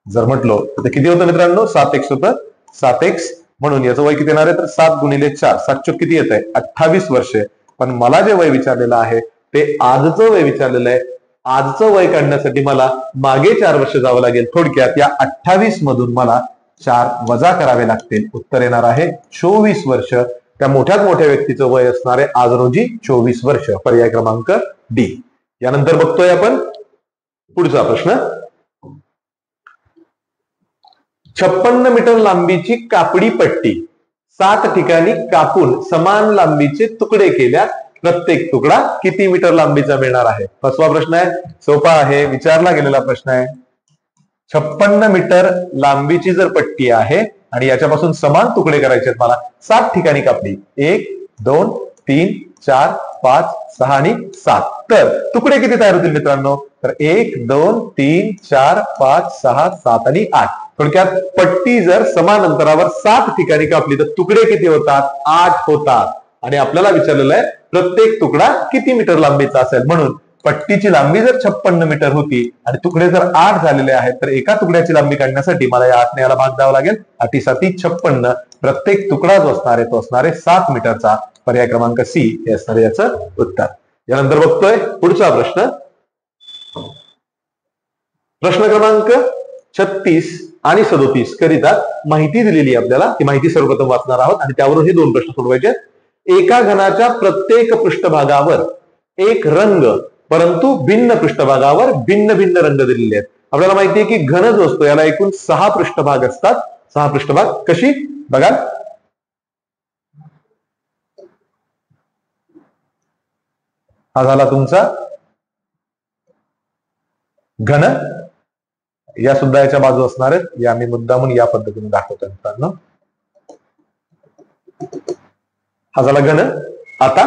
जर म्हटलो तर किती होतं मित्रांनो? 7x होतं. 7x म्हणून याचं वय किती येणार आहे? तर 7 गुणिले 4 7 चोक किती येत आहे? 28 वर्षे. पण मला जे वय विचारलेलं आहे ते आजचं वय विचारलेलं आहे. आजचं वय काढण्यासाठी मला मागे 4 वर्ष जावं लागेल. थोडक्यात या 28 मधून मला 4 वजा करावे लागतील. उत्तर येणार आहे 24 वर्ष. त्या मोठ्यात मोठ्या व्यक्तीचं वय असणार आहे आज रोजी 24 वर्ष. पर्याय क्रमांक डी. यानंतर बघतोय आपण पुढचा प्रश्न. 56 मीटर लांबीची कापडी पट्टी 7 ठिकाणी कापून समान लांबीचे तुकडे केल्यास प्रत्येक तुकडा किती मीटर लांबीचा मिळणार आहे? 5वा प्रश्न आहे. सोपा आहे, विचारला गेलेला प्रश्न आहे. 56 मीटर लांबीची जर पट्टी आहे आणि याच्यापासून समान तुकडे करायचे आहेत मला, 7 ठिकाणी कापली, 1 2 3 4 5 6 आणि 7. तर तुकडे किती तयार होतील मित्रांनो? तर 1 2 3 4 5 6 7 आणि 8. थोडक्यात पट्टी जर समान अंतरावर 7 ठिकाणी कापली तर तुकडे किती होतात? 8 होतात. आणि आपल्याला विचारलेलं आहे प्रत्येक तुकडा किती मीटर लांबीचा असेल. म्हणून पट्टीची लांबी जर 56 मीटर होती आणि तुकडे जर 8 झालेले आहेत, तर एका तुकड्याची लांबी काढण्यासाठी मला या 8 ने याला भाग द्यावा लागेल. 8 7 56. प्रत्येक तुकडा जो असणार आहे तो असणार आहे 7 मीटरचा. पर्याय क्रमांक सी हे असणार आहे याचं उत्तर. यानंतर बघतोय पुढचा प्रश्न. प्रश्न क्रमांक 36 आणि 37 करिता माहिती दिलेली आहे आपल्याला. ही माहिती सर्वप्रथम वाचणार आहोत आणि त्यावरून हे 2 प्रश्न सोडवायचे. एका घनाच्या प्रत्येक पृष्ठभागावर एक रंग परंतु भिन्न पृष्ठभागावर भिन्न भिन्न रंग दिलेले आहेत. आपल्याला माहिती आहे की घन जो असतो याला एकूण 6 पृष्ठभाग असतात. 6 पृष्ठभाग कशी बघा. हा झाला तुमचा घन. या सुद्धा याच्या बाजू असणार आहेत. या मी मुद्दामून या पद्धतीने दाखवतो मित्रांनो. हा झाला घन. आता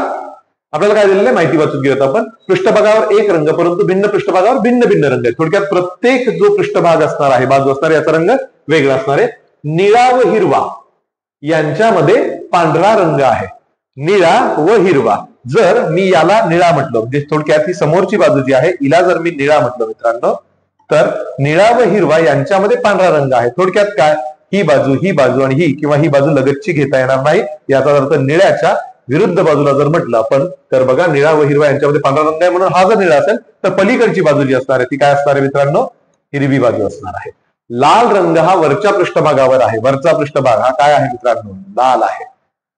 आपल्याला काय दिलेलं आहे माहिती वाचून घेऊयात आपण. पृष्ठभागावर एक रंग परंतु भिन्न पृष्ठभागावर भिन्न भिन्न रंग आहेत. थोडक्यात प्रत्येक जो पृष्ठभाग असणार आहे, बाजू असणार, याचा रंग वेगळा असणार आहे. निळा व हिरवा यांच्यामध्ये पांढरा रंग आहे. निळा व हिरवा. जर मी याला निळा म्हटलं, म्हणजे थोडक्यात ही समोरची बाजू जी आहे हिला जर मी निळा म्हटलं मित्रांनो, तर निळा व हिरवा यांच्यामध्ये पांढरा रंग आहे. थोडक्यात काय, ही बाजू आणि ही किंवा ही बाजू लगतची घेता येणार नाही. याचा अर्थ निळ्याच्या विरुद्ध बाजूला जर म्हटलं आपण तर बघा, निळा व हिरवा यांच्यामध्ये पांढरा रंग आहे म्हणून हा जर निळा असेल तर पलीकडची बाजू जी असणार आहे ती काय असणार आहे मित्रांनो, हिरवी बाजू असणार आहे. लाल रंग हा वरच्या पृष्ठभागावर आहे. वरचा पृष्ठभाग हा काय आहे मित्रांनो, लाल आहे.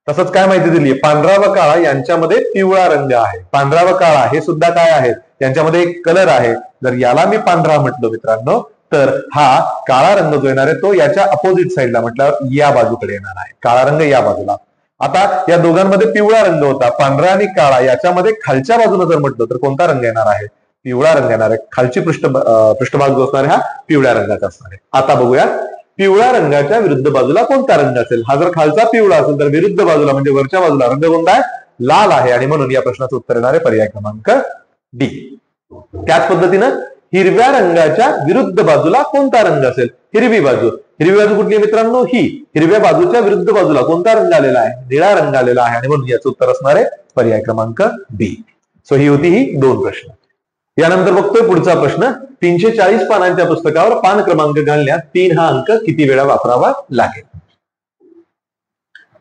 तसंच काय माहिती दिली, पांढरा व काळा यांच्यामध्ये पिवळा रंग आहे. पांढरा व काळा हे सुद्धा काय आहेत, त्यांच्यामध्ये एक कलर आहे. जर याला मी पांढरा म्हटलो मित्रांनो तर हा काळा रंग जो येणार आहे तो याच्या अपोजिट साईडला म्हटल्यावर या बाजूकडे येणार आहे. काळा रंग या बाजूला. आता या दोघांमध्ये पिवळा रंग होता, पांढरा आणि काळा याच्यामध्ये खालच्या बाजूला जर म्हटलं तर कोणता रंग येणार आहे, पिवळा रंग येणार आहे. खालची पृष्ठभाग जो असणार आहे हा पिवळ्या रंगाचा असणार आहे. आता बघूया पिवळ्या रंगाच्या विरुद्ध बाजूला कोणता रंग असेल. हा जर खालचा पिवळा असेल तर विरुद्ध बाजूला म्हणजे वरच्या बाजूला रंग कोणता आहे, लाल आहे. आणि म्हणून या प्रश्नाचं उत्तर येणार आहे पर्याय क्रमांक डी. त्याच पद्धतीनं हिरव्या रंगाच्या विरुद्ध बाजूला कोणता रंग असेल, हिरवी बाजू. हिरवी बाजू कुठली मित्रांनो, ही. हिरव्या बाजूच्या विरुद्ध बाजूला कोणता रंग आलेला आहे, निळा रंग आलेला आहे. आणि म्हणून याचं उत्तर असणार आहे पर्याय क्रमांक बी. सो ही होती ही 2 प्रश्न. यानंतर बघतोय पुढचा प्रश्न. 340 पानांच्या पुस्तकावर पान क्रमांक घालण्यात 3 हा अंक किती वेळा वापरावा लागेल.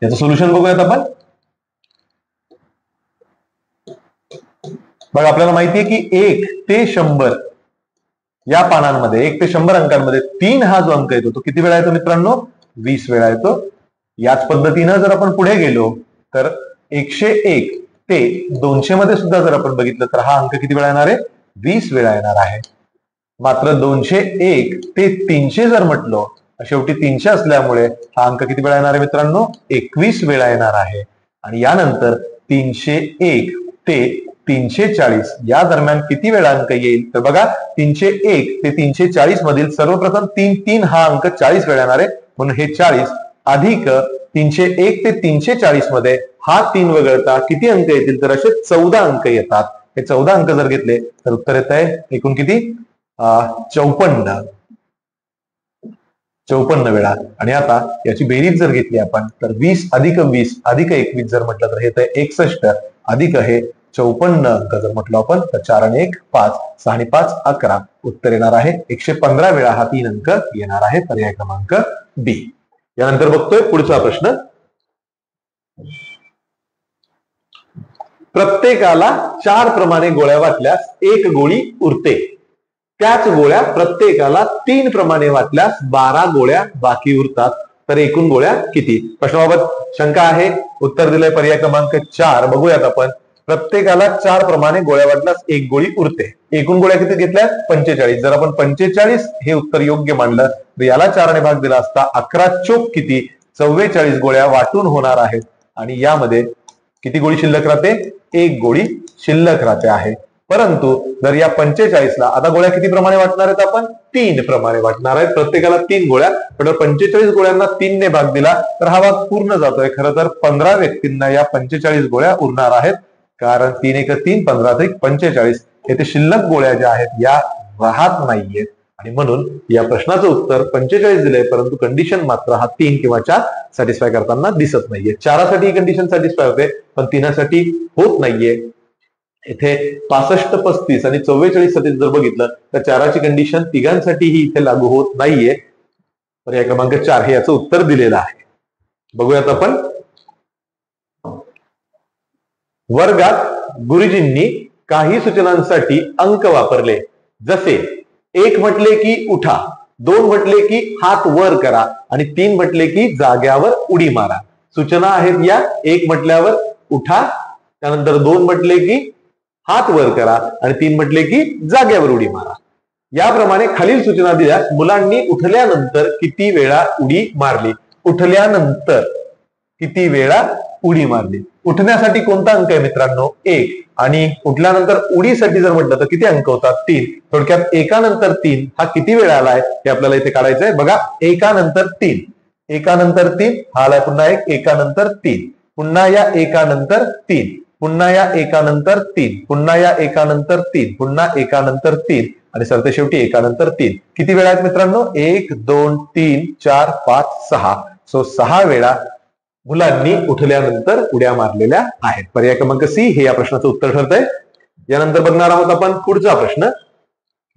याचं सोल्युशन बघूयात आपण. बघा आपल्याला माहितीये की 1 ते 100 या पानांमध्ये 1 ते 100 अंकांमध्ये 3 हा जो अंक येतो तो किती वेळा येतो मित्रांनो, 20 वेळा येतो. याच पद्धतीनं जर आपण पुढे गेलो तर 101 ते 200 मध्ये सुद्धा जर आपण बघितलं तर हा अंक किती वेळा येणार आहे, 20 वेळा येणार आहे. मात्र 201 ते 300 जर म्हटलो, शेवटी 300 असल्यामुळे हा अंक किती वेळा येणार आहे मित्रांनो, 21 वेळा येणार आहे. आणि यानंतर 301 ते 340 या दरम्यान किती वेळा अंक येईल तर बघा 301 ते 340 मधील सर्वप्रथम 3 हा अंक 40 वेळा येणार आहे. म्हणून हे 40 अधिक 301 ते 340 मध्ये हा 3 वगळता किती अंक येतील तर असे 14 अंक येतात. हे 14 अंक जर घेतले तर उत्तर येत आहे एकूण किती, 54 वेळा. आणि आता याची बेरीज जर घेतली आपण तर 20 अधिक 20 अधिक 21 जर म्हटलं तर हे येत आहे 61 अधिक हे 54 अंक जर म्हटलं आपण तर 4 आणि 1 5, 6 आणि 5 11. उत्तर येणार आहे 115 वेळा हा 3 अंक येणार आहे पर्याय क्रमांक बी. यानंतर बघतोय पुढचा प्रश्न. प्रत्येकाला 4 प्रमाणे गोळ्या वाटल्यास 1 गोळी उरते. त्याच गोळ्या प्रत्येकाला 3 प्रमाणे वाटल्यास 12 गोळ्या बाकी उरतात. तर एकूण गोळ्या किती. प्रश्नाबाबत शंका आहे. उत्तर दिलंय पर्याय क्रमांक 4. बघूयात आपण. प्रत्येकाला 4 प्रमाणे गोळ्या वाटल्यास 1 गोळी उरते. एकूण गोळ्या किती घेतल्या, 45. जर आपण 45 हे उत्तर योग्य मानलं तर याला 4 ने भाग दिला असता 11 चोक किती, 44 गोळ्या वाटून होणार आहेत. आणि यामध्ये किती गोळी शिल्लक राहते, 1 गोळी शिल्लक राहते आहे. परंतु जर या 45ला आता गोळ्या किती प्रमाणे वाटणार आहेत आपण, 3 प्रमाणे वाटणार आहेत. प्रत्येकाला 3 गोळ्या. पण 45 गोळ्यांना 3 ने भाग दिला तर हा भाग पूर्ण जातोय. खरं तर 15 व्यक्तींना या 45 गोळ्या उरणार आहेत. कारण 3 1 3 15 अधिक 45 येथे शिल्लक गोळ्या ज्या आहेत या राहत नाहीयेत. आणि म्हणून या प्रश्नाचं उत्तर 45 दिलंय. परंतु कंडिशन मात्र हा 3 किंवा 4 सॅटिस्फाय करताना दिसत नाहीये. 4साठी ही कंडिशन सॅटिस्फाय होते पण 3साठी होत नाहीये. इथे 65 35 आणि 44 साठी जर बघितलं तर 4ची कंडिशन तिघांसाठीही इथे लागू होत नाहीये. पर्याय क्रमांक 4 हे याचं उत्तर दिलेलं आहे. बघूयात आपण. वर्गात गुरुजींनी काही सूचनांसाठी अंक वापरले. जसे 1 म्हटले की उठा, 2 म्हटले की हात वर करा आणि 3 म्हटले की जाग्यावर उडी मारा. सूचना आहेत या. 1 म्हटल्यावर उठा, त्यानंतर 2 म्हटले की हात वर करा आणि 3 म्हटले की जाग्यावर उडी मारा. याप्रमाणे खालील सूचना दिल्यास मुलांनी उठल्यानंतर किती वेळा उडी मारली. उठल्यानंतर किती वेळा उडी मारली. उठण्यासाठी कोणता अंक आहे मित्रांनो, 1. आणि उठल्यानंतर उडीसाठी जर म्हटलं तर किती अंक होतात, 3. थोडक्यात एकानंतर 3 हा किती वेळा आलाय हे आपल्याला इथे काढायचं आहे. बघा एकानंतर 3, एकानंतर 3 हा आलाय पुन्हा एक, एकानंतर 3, पुन्हा या एकानंतर 3, पुन्हा या एकानंतर 3, पुन्हा या एकानंतर 3, पुन्हा एकानंतर 3 आणि सरते शेवटी एकानंतर 3. किती वेळा आहेत मित्रांनो, 1 2 3 4 5 6. सो 6 वेळा मुलांनी उठल्यानंतर उड्या मारलेल्या आहेत. पर्याय क्रमांक सी हे या प्रश्नाचं उत्तर ठरतंय. यानंतर बघणार आहोत आपण पुढचा प्रश्न.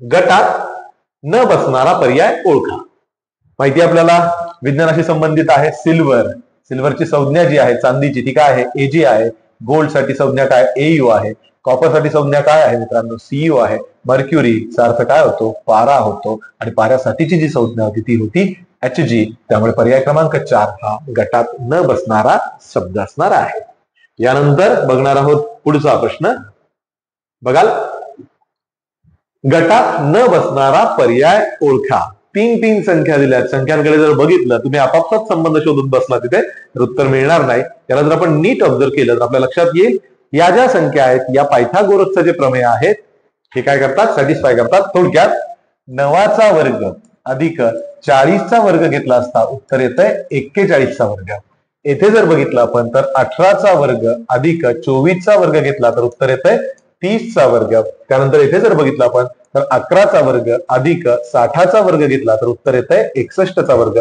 गटात न बसणारा पर्याय ओळखा. माहिती आपल्याला विज्ञानाशी संबंधित आहे. सिल्वरची संज्ञा जी आहे चांदीची ती काय आहे? Ag आहे. गोल्ड साठी संज्ञा काय? Au आहे. कॉपर साठी संज्ञा काय आहे मित्रांनो? Cu आहे. मर्क्युरीचा अर्थ काय होतो? पारा होतो. आणि पाऱ्यासाठीची जी संज्ञा होती ती होती Hg. त्यामुळे पर्याय क्रमांक 4 हा गटात न बसणारा शब्द असणार आहे. यानंतर बघणार आहोत पुढचा प्रश्न. बघाल, गटात न बसणारा पर्याय ओळखा. तीन संख्या दिल्यात. संख्यांकडे जर बघितलं तुम्ही आपापसात संबंध शोधून बसला तिथे तर उत्तर मिळणार नाही. त्याला जर आपण नीट ऑब्झर्व केलं तर आपल्या लक्षात येईल या ज्या संख्या आहेत या पायथागोरसचे जे प्रमेय आहेत हे काय करतात? सॅटिस्फाय करतात. थोडक्यात 9चा वर्ग अधिक 40चा वर्ग घेतला असता उत्तर येतंय 41चा वर्ग. येथे जर बघितलं आपण तर 18चा वर्ग अधिक 24चा वर्ग घेतला तर उत्तर येतंय 30चा वर्ग. त्यानंतर येथे जर बघितलं आपण तर 11चा वर्ग अधिक 60चा वर्ग घेतला तर उत्तर येतंय 61चा वर्ग.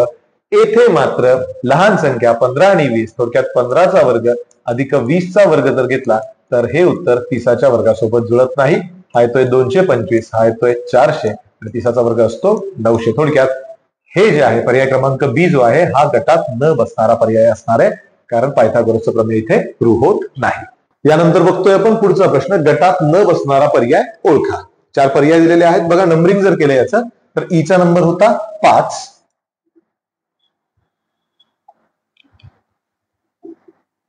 येथे मात्र लहान संख्या 15 आणि 20 थोडक्यात 15चा वर्ग अधिक 20चा वर्ग जर घेतला तर हे उत्तर 30च्या वर्गासोबत जुळत नाही. हा येतोय 225, हा येतोय 400 आणि 30चा वर्ग असतो 900. थोडक्यात हे जे आहे पर्याय क्रमांक B जो आहे हा गटात न बसणारा पर्याय असणार आहे, कारण पायथागोरसचा प्रमेय इथे प्रूव्ह होत नाही. यानंतर बघतोय आपण पुढचा प्रश्न. गटात न बसणारा पर्याय ओळखा. 4 पर्याय दिलेले आहेत. बघा, नंबरिंग जर केलं याचं तर ईचा नंबर होता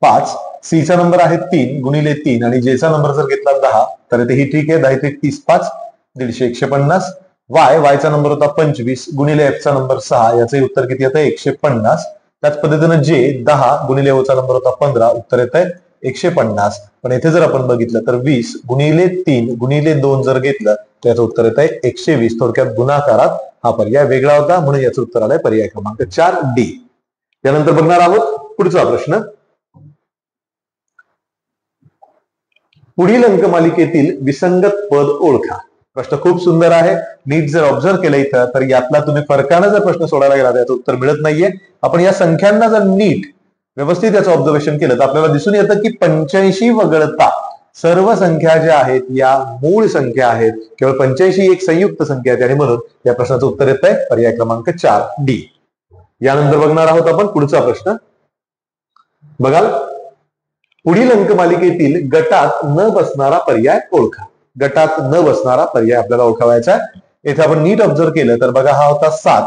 5, सीचा नंबर आहे 3 गुणिले 3 आणि जेचा नंबर जर घेतला 10 तर इथे ही ठीक आहे. 10 ते 30 5 150 150. वायचा नंबर होता 25 गुणिले एफचा नंबर 6 याचे उत्तर किती येतं? 150. त्याच पद्धतीने जे 10 गुणिले ओचा नंबर होता 15 उत्तर येतंय 150. पण इथे जर आपण बघितलं तर 20 गुणिले 3 गुणिले 2 जर घेतलं तर याचं उत्तर येतंय 120. थोडक्यात गुणाकारात हा पर्याय वेगळा होता म्हणून याचं उत्तर आलंय पर्याय क्रमांक 4D. त्यानंतर बघणार आहोत पुढचा प्रश्न. पुढील अंकमालिकेतील विसंगत पद ओळखा. प्रश्न खूप सुंदर आहे. नीट जर ऑब्झर्व केलं इथं तर यातला तुम्ही फरकानं जर प्रश्न सोडायला गेला तर याचं उत्तर मिळत नाहीये. आपण या संख्यांना जर नीट व्यवस्थित याचं ऑब्झर्वेशन केलं तर आपल्याला दिसून येतं की 85 वगळता सर्व संख्या ज्या आहेत या मूळ संख्या आहेत. केवळ 85 एक संयुक्त संख्या आहे आणि म्हणून या प्रश्नाचं उत्तर येत आहे पर्याय क्रमांक 4D. यानंतर बघणार आहोत आपण पुढचा प्रश्न. बघाल, पुढील अंकमालिकेतील गटात न बसणारा पर्याय ओळखा. गटात न बसणारा पर्याय आपल्याला ओळखावायचा. येथे आपण नीट ऑब्झर्व केलं तर बघा, हा होता 7,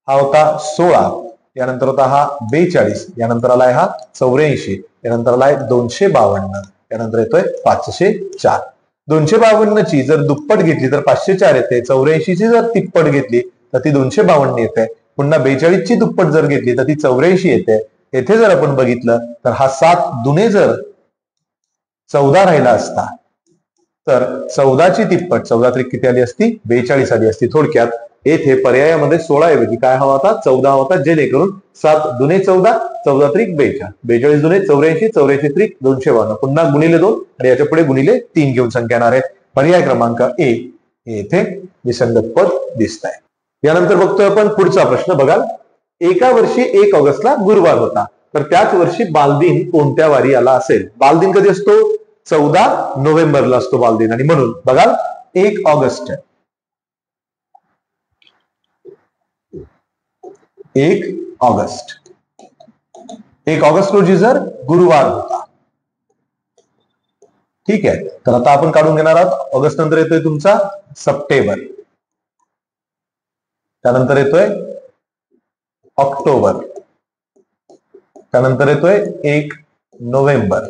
हा होता 16, यानंतर होता हा 42, यानंतर आलाय हा 84, यानंतर आलाय 252, यानंतर येतोय 504. 252 ची जर दुप्पट घेतली तर 504 येते. 84 ची जर तिप्पट घेतली तर ती 252 येते. पुन्हा 42 ची दुप्पट जर घेतली तर ती 84 येते. येथे जर आपण बघितलं तर हा 7 दुने जर 14 राहिला असता तर 14 ची तिप्पट 14 त्रिक किती आली असती? 42 आली असती. थोडक्यात येथे पर्यायामध्ये 16 ऐवजी काय हवा होता? 14 होता, जेणेकरून 7 दुने 14, 14 त्रिक 42, 42 दुने 84, 84 त्रिक 252, पुन्हा गुणिले 2 आणि याच्या पुढे गुणिले 3 घेऊन संख्या येणार आहे. पर्याय क्रमांक A हे येथे विसंगत पद दिसत आहे. यानंतर बघतोय आपण पुढचा प्रश्न. बघाल, एका वर्षी 1 ऑगस्टला गुरुवार होता तर त्याच वर्षी बालदिन कोणत्या वारी आला असेल? बालदिन कधी असतो? 14 नोव्हेंबरला असतो बालदिन आणि म्हणून बघाल 1 ऑगस्ट 1 ऑगस्ट 1 ऑगस्ट रोजी जर गुरुवार होता. ठीक आहे, तर आता आपण काढून घेणार आहोत. ऑगस्ट नंतर येतोय तुमचा सप्टेंबर, त्यानंतर येतोय ऑक्टोबर, त्यानंतर येतोय 1 नोव्हेंबर,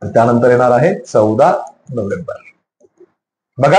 त्यानंतर येणार आहे 14 नोव्हेंबर. बघा,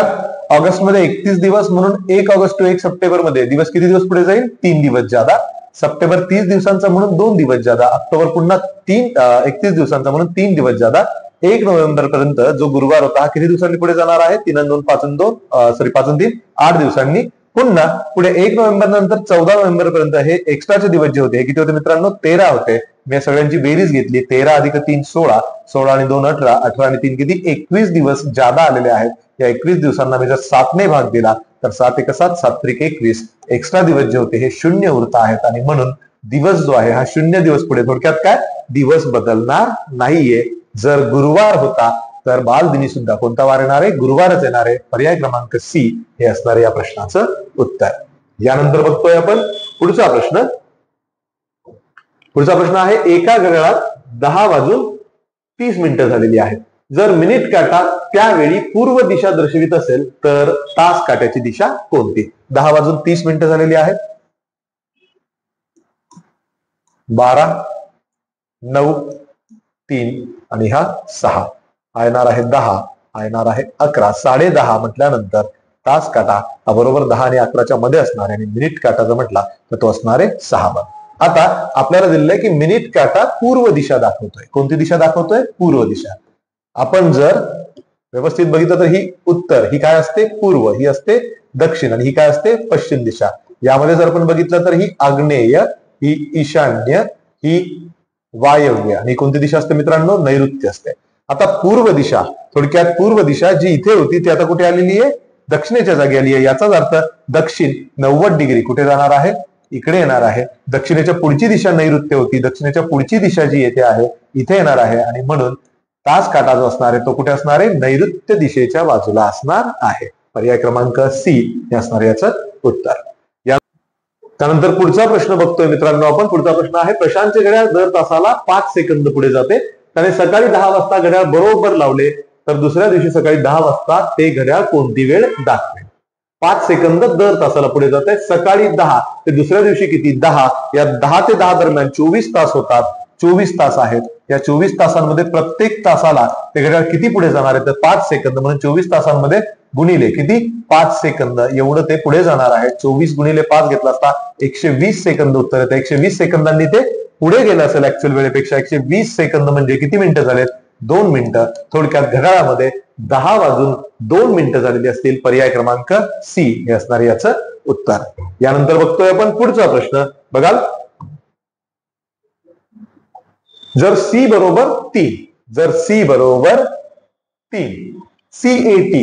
ऑगस्ट मध्ये 31 दिवस म्हणून 1 ऑगस्ट टू 1 सप्टेंबर मध्ये दिवस किती दिवस पुढे जाईल? 3 दिवस ज्यादा. सप्टेंबर 30 दिवसांचा म्हणून 2 दिवस ज्यादा. ऑक्टोबर पुन्हा 31 दिवसांचा म्हणून 3 दिवस ज्यादा. 1 नोव्हेंबर पर्यंत जो गुरुवार होता हा किती दिवसांनी पुढे जाणार आहे? 3 2 5 2 5 3 8 दिवसांनी. पुन्हा पुढे 1 नोव्हेंबर नंतर 14 नोव्हेंबर पर्यंत हे एक्स्ट्राचे दिवस जे होते हे किती होते मित्रांनो? 13 होते. मी या सगळ्यांची बेरीज घेतली. 13 अधिक 3 16, 16 आणि 2 18, 18 आणि 3 किती? 21 दिवस ज्यादा आलेले आहेत. या 21 दिवसांना मी जर 7 ने भाग दिला तर 7 1 7, 7 त्रिक 21. एक्स्ट्रा दिवस जे होते हे शून्य उरत आहेत आणि म्हणून दिवस जो आहे हा शून्य दिवस पुढे. थोडक्यात काय? दिवस बदलणार नाहीये. जर गुरुवार होता तर बालदिनी सुद्धा कोणता वार येणार आहे? गुरुवारच येणार आहे. पर्याय क्रमांक C हे असणार या प्रश्नाचं उत्तर. यानंतर बघतोय आपण पुढचा प्रश्न. पुढचा प्रश्न आहे, एका घड्याळात 10:30 झालेली आहेत. जर मिनिट काटा त्यावेळी पूर्व दिशा दर्शवित असेल तर तास काट्याची दिशा कोणती? 10:30 झालेली आहेत. 12, 9, 3 आणि हा 6. हा येणार आहे 10, हा येणार आहे 11. 10:30 म्हटल्यानंतर तास काटा हा बरोबर 10 आणि 11च्या मध्ये असणार आहे आणि मिनिट काटा जर म्हटला तर तो असणार आहे 6. आता आपल्याला दिलेलं आहे की मिनिट काटा पूर्व दिशा दाखवतोय. कोणती दिशा दाखवतोय? पूर्व दिशा. आपण जर व्यवस्थित बघितलं तर ही उत्तर, ही काय असते? पूर्व, ही असते दक्षिण आणि ही काय असते? पश्चिम दिशा. यामध्ये जर आपण बघितलं तर ही आग्नेय, ही ईशान्य, ही वायव्य आणि कोणती दिशा असते मित्रांनो? नैऋत्य असते. आता पूर्व दिशा, थोडक्यात पूर्व दिशा जी इथे होती ती आता कुठे आलेली आहे? दक्षिणेच्या जागी आली आहे. याचाच अर्थ दक्षिण 90 डिग्री कुठे जाणार आहे? इकडे येणार आहे. दक्षिणेच्या पुढची दिशा नैऋत्य होती, दक्षिणेच्या पुढची दिशा जी येथे आहे इथे येणार आहे आणि म्हणून तास काटा जो असणार आहे तो कुठे असणार आहे? नैऋत्य दिशेच्या बाजूला असणार आहे. पर्याय क्रमांक सी हे असणार याचं उत्तर. त्यानंतर पुढचा प्रश्न बघतोय मित्रांनो आपण. पुढचा प्रश्न आहे, प्रशांतचे घड्याळ दर तासाला 5 सेकंद पुढे जाते. त्याने सकाळी 10 वाजता घड्याळ बरोबर लावले तर दुसऱ्या दिवशी सकाळी 10 वाजता ते घड्याळ कोणती वेळ दाखवेल? 5 सेकंद दर तासाला पुढे जाते. सकाळी 10 ते दुसऱ्या दिवशी किती? 10. या 10 ते 10 दरम्यान 24 तास होतात. 24 तास आहेत. या 24 तासांमध्ये प्रत्येक तासाला ते घड्याळ किती पुढे जाणार आहे? तर 5 सेकंद. म्हणून 24 तासांमध्ये गुणिले किती? 5 सेकंद एवढं ते पुढे जाणार आहे. 24 गुणिले 5 घेतला असता 120 सेकंद उत्तर येतं. 120 सेकंदांनी ते पुढे गेलं असेल ऍक्च्युअल वेळेपेक्षा. 120 सेकंद म्हणजे किती मिनिटं झालेत? 2 मिनिटं. थोडक्यात घड्याळामध्ये 10:02 झालेली असतील. पर्याय क्रमांक सी हे असणार याचं उत्तर. यानंतर बघतोय आपण पुढचा प्रश्न. बघाल, जर सी बरोबर 3, जर सी बरोबर 3, CAT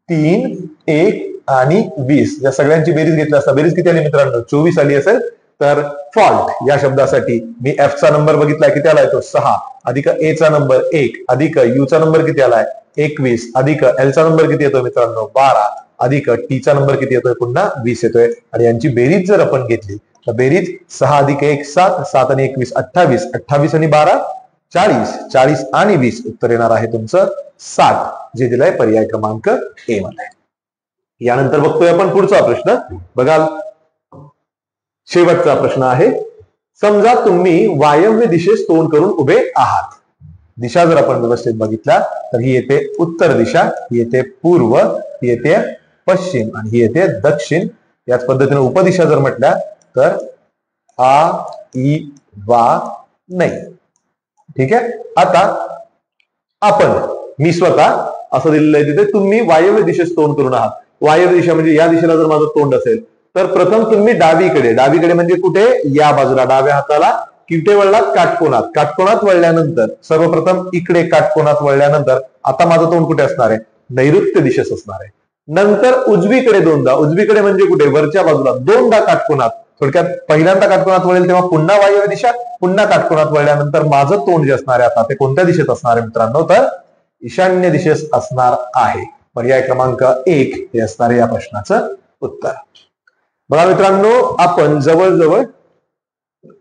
3, 1 आणि 20 या सगळ्यांची बेरीज घेतली असता बेरीज किती आली मित्रांनो? 24 आली असेल. तर फॉल्ट या शब्दासाठी मी एफ चा नंबर बघितलाय किती आलाय? तो 6 अधिक ए चा नंबर 1 अधिक यू चा नंबर किती आलाय? 21 अधिक एल चा नंबर किती येतोय मित्रांनो? 12 अधिक टी चा नंबर किती येतोय? पुन्हा 20 येतोय. आणि यांची बेरीज जर आपण घेतली तर बेरीज 6 अधिक 1 7, 7 आणि 21 28, 28 आणि 12 40, 40 आणि 20 उत्तर येणार आहे तुमचं 60 जे दिलंय पर्याय क्रमांक ए मध्ये. यानंतर बघतोय आपण पुढचा प्रश्न. बघाल, शेवटचा प्रश्न आहे, समजा तुम्ही वायव्य दिशेस तोंड करून उभे आहात. दिशा जर आपण व्यवस्थित बघितल्या तर ही येते उत्तर दिशा, ही येते पूर्व, ही येते पश्चिम आणि ही येते दक्षिण. याच पद्धतीने उपदिशा जर म्हटल्या तर आ, ई, वा, नाही. ठीक आहे. आता आपण, मी स्वतः असं दिलेलं आहे तिथे, तुम्ही वायव्य दिशेस तोंड करून आहात. वायव्य दिशा म्हणजे या दिशेला जर माझं तोंड असेल तर प्रथम तुम्ही डावीकडे, डावीकडे म्हणजे कुठे? या बाजूला डाव्या हाताला किटे वळलात? काटकोनात. काटकोनात वळल्यानंतर सर्वप्रथम इकडे काटकोनात वळल्यानंतर आता माझं तोंड कुठे असणार आहे? नैऋत्य दिशेस असणार आहे. नंतर उजवीकडे दोनदा, उजवीकडे म्हणजे कुठे? वरच्या बाजूला दोनदा काटकोनात. थोडक्यात पहिल्यांदा काटकोनात वळेल तेव्हा पुन्हा वायव्य दिशा, पुन्हा काटकोनात वळल्यानंतर माझं तोंड जे असणार आहे आता ते कोणत्या दिशेत असणार आहे मित्रांनो? तर ईशान्य दिशेस असणार आहे. पर्याय क्रमांक 1 हे असणार आहे या प्रश्नाचं उत्तर. बघा मित्रांनो, आपण जवळजवळ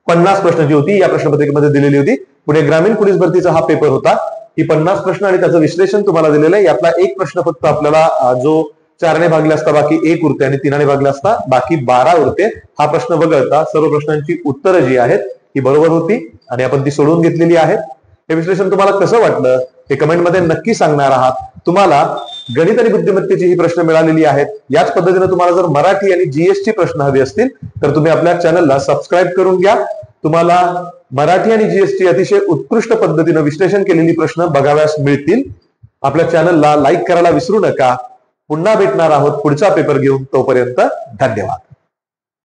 50 प्रश्न जी होती या प्रश्नपत्रिकेमध्ये दिलेली होती. पुढे ग्रामीण पोलीस भरतीचा हा पेपर होता. ही 50 प्रश्न आणि त्याचं विश्लेषण तुम्हाला दिलेलं आहे. यातला एक प्रश्न फक्त आपल्याला जो 4 ने भागला असता बाकी 1 उरते आणि 3 ने भागला असता बाकी 12 उरते. हा प्रश्न वगळता सर्व प्रश्नांची उत्तरं जी आहेत ही बरोबर होती आणि आपण ती सोडवून घेतलेली आहेत. हे विश्लेषण तुम्हाला कसं वाटलं हे कमेंटमध्ये नक्की सांगणार आहात. तुम्हाला गणित आणि बुद्धिमत्तेची ही प्रश्न मिळालेली आहेत. याच पद्धतीने तुम्हाला जर मराठी आणि जीएसटी प्रश्न हवे असतील तर तुम्ही आपल्या चॅनलला सबस्क्राईब करून घ्या. तुम्हाला मराठी आणि जीएसटी अतिशय उत्कृष्ट पद्धतीने विश्लेषण केलेली प्रश्न बघाव्यास मिळतील. आपल्या चॅनलला लाईक करायला विसरू नका. पुन्हा भेटणार आहोत पुढचा पेपर घेऊन. तोपर्यंत धन्यवाद.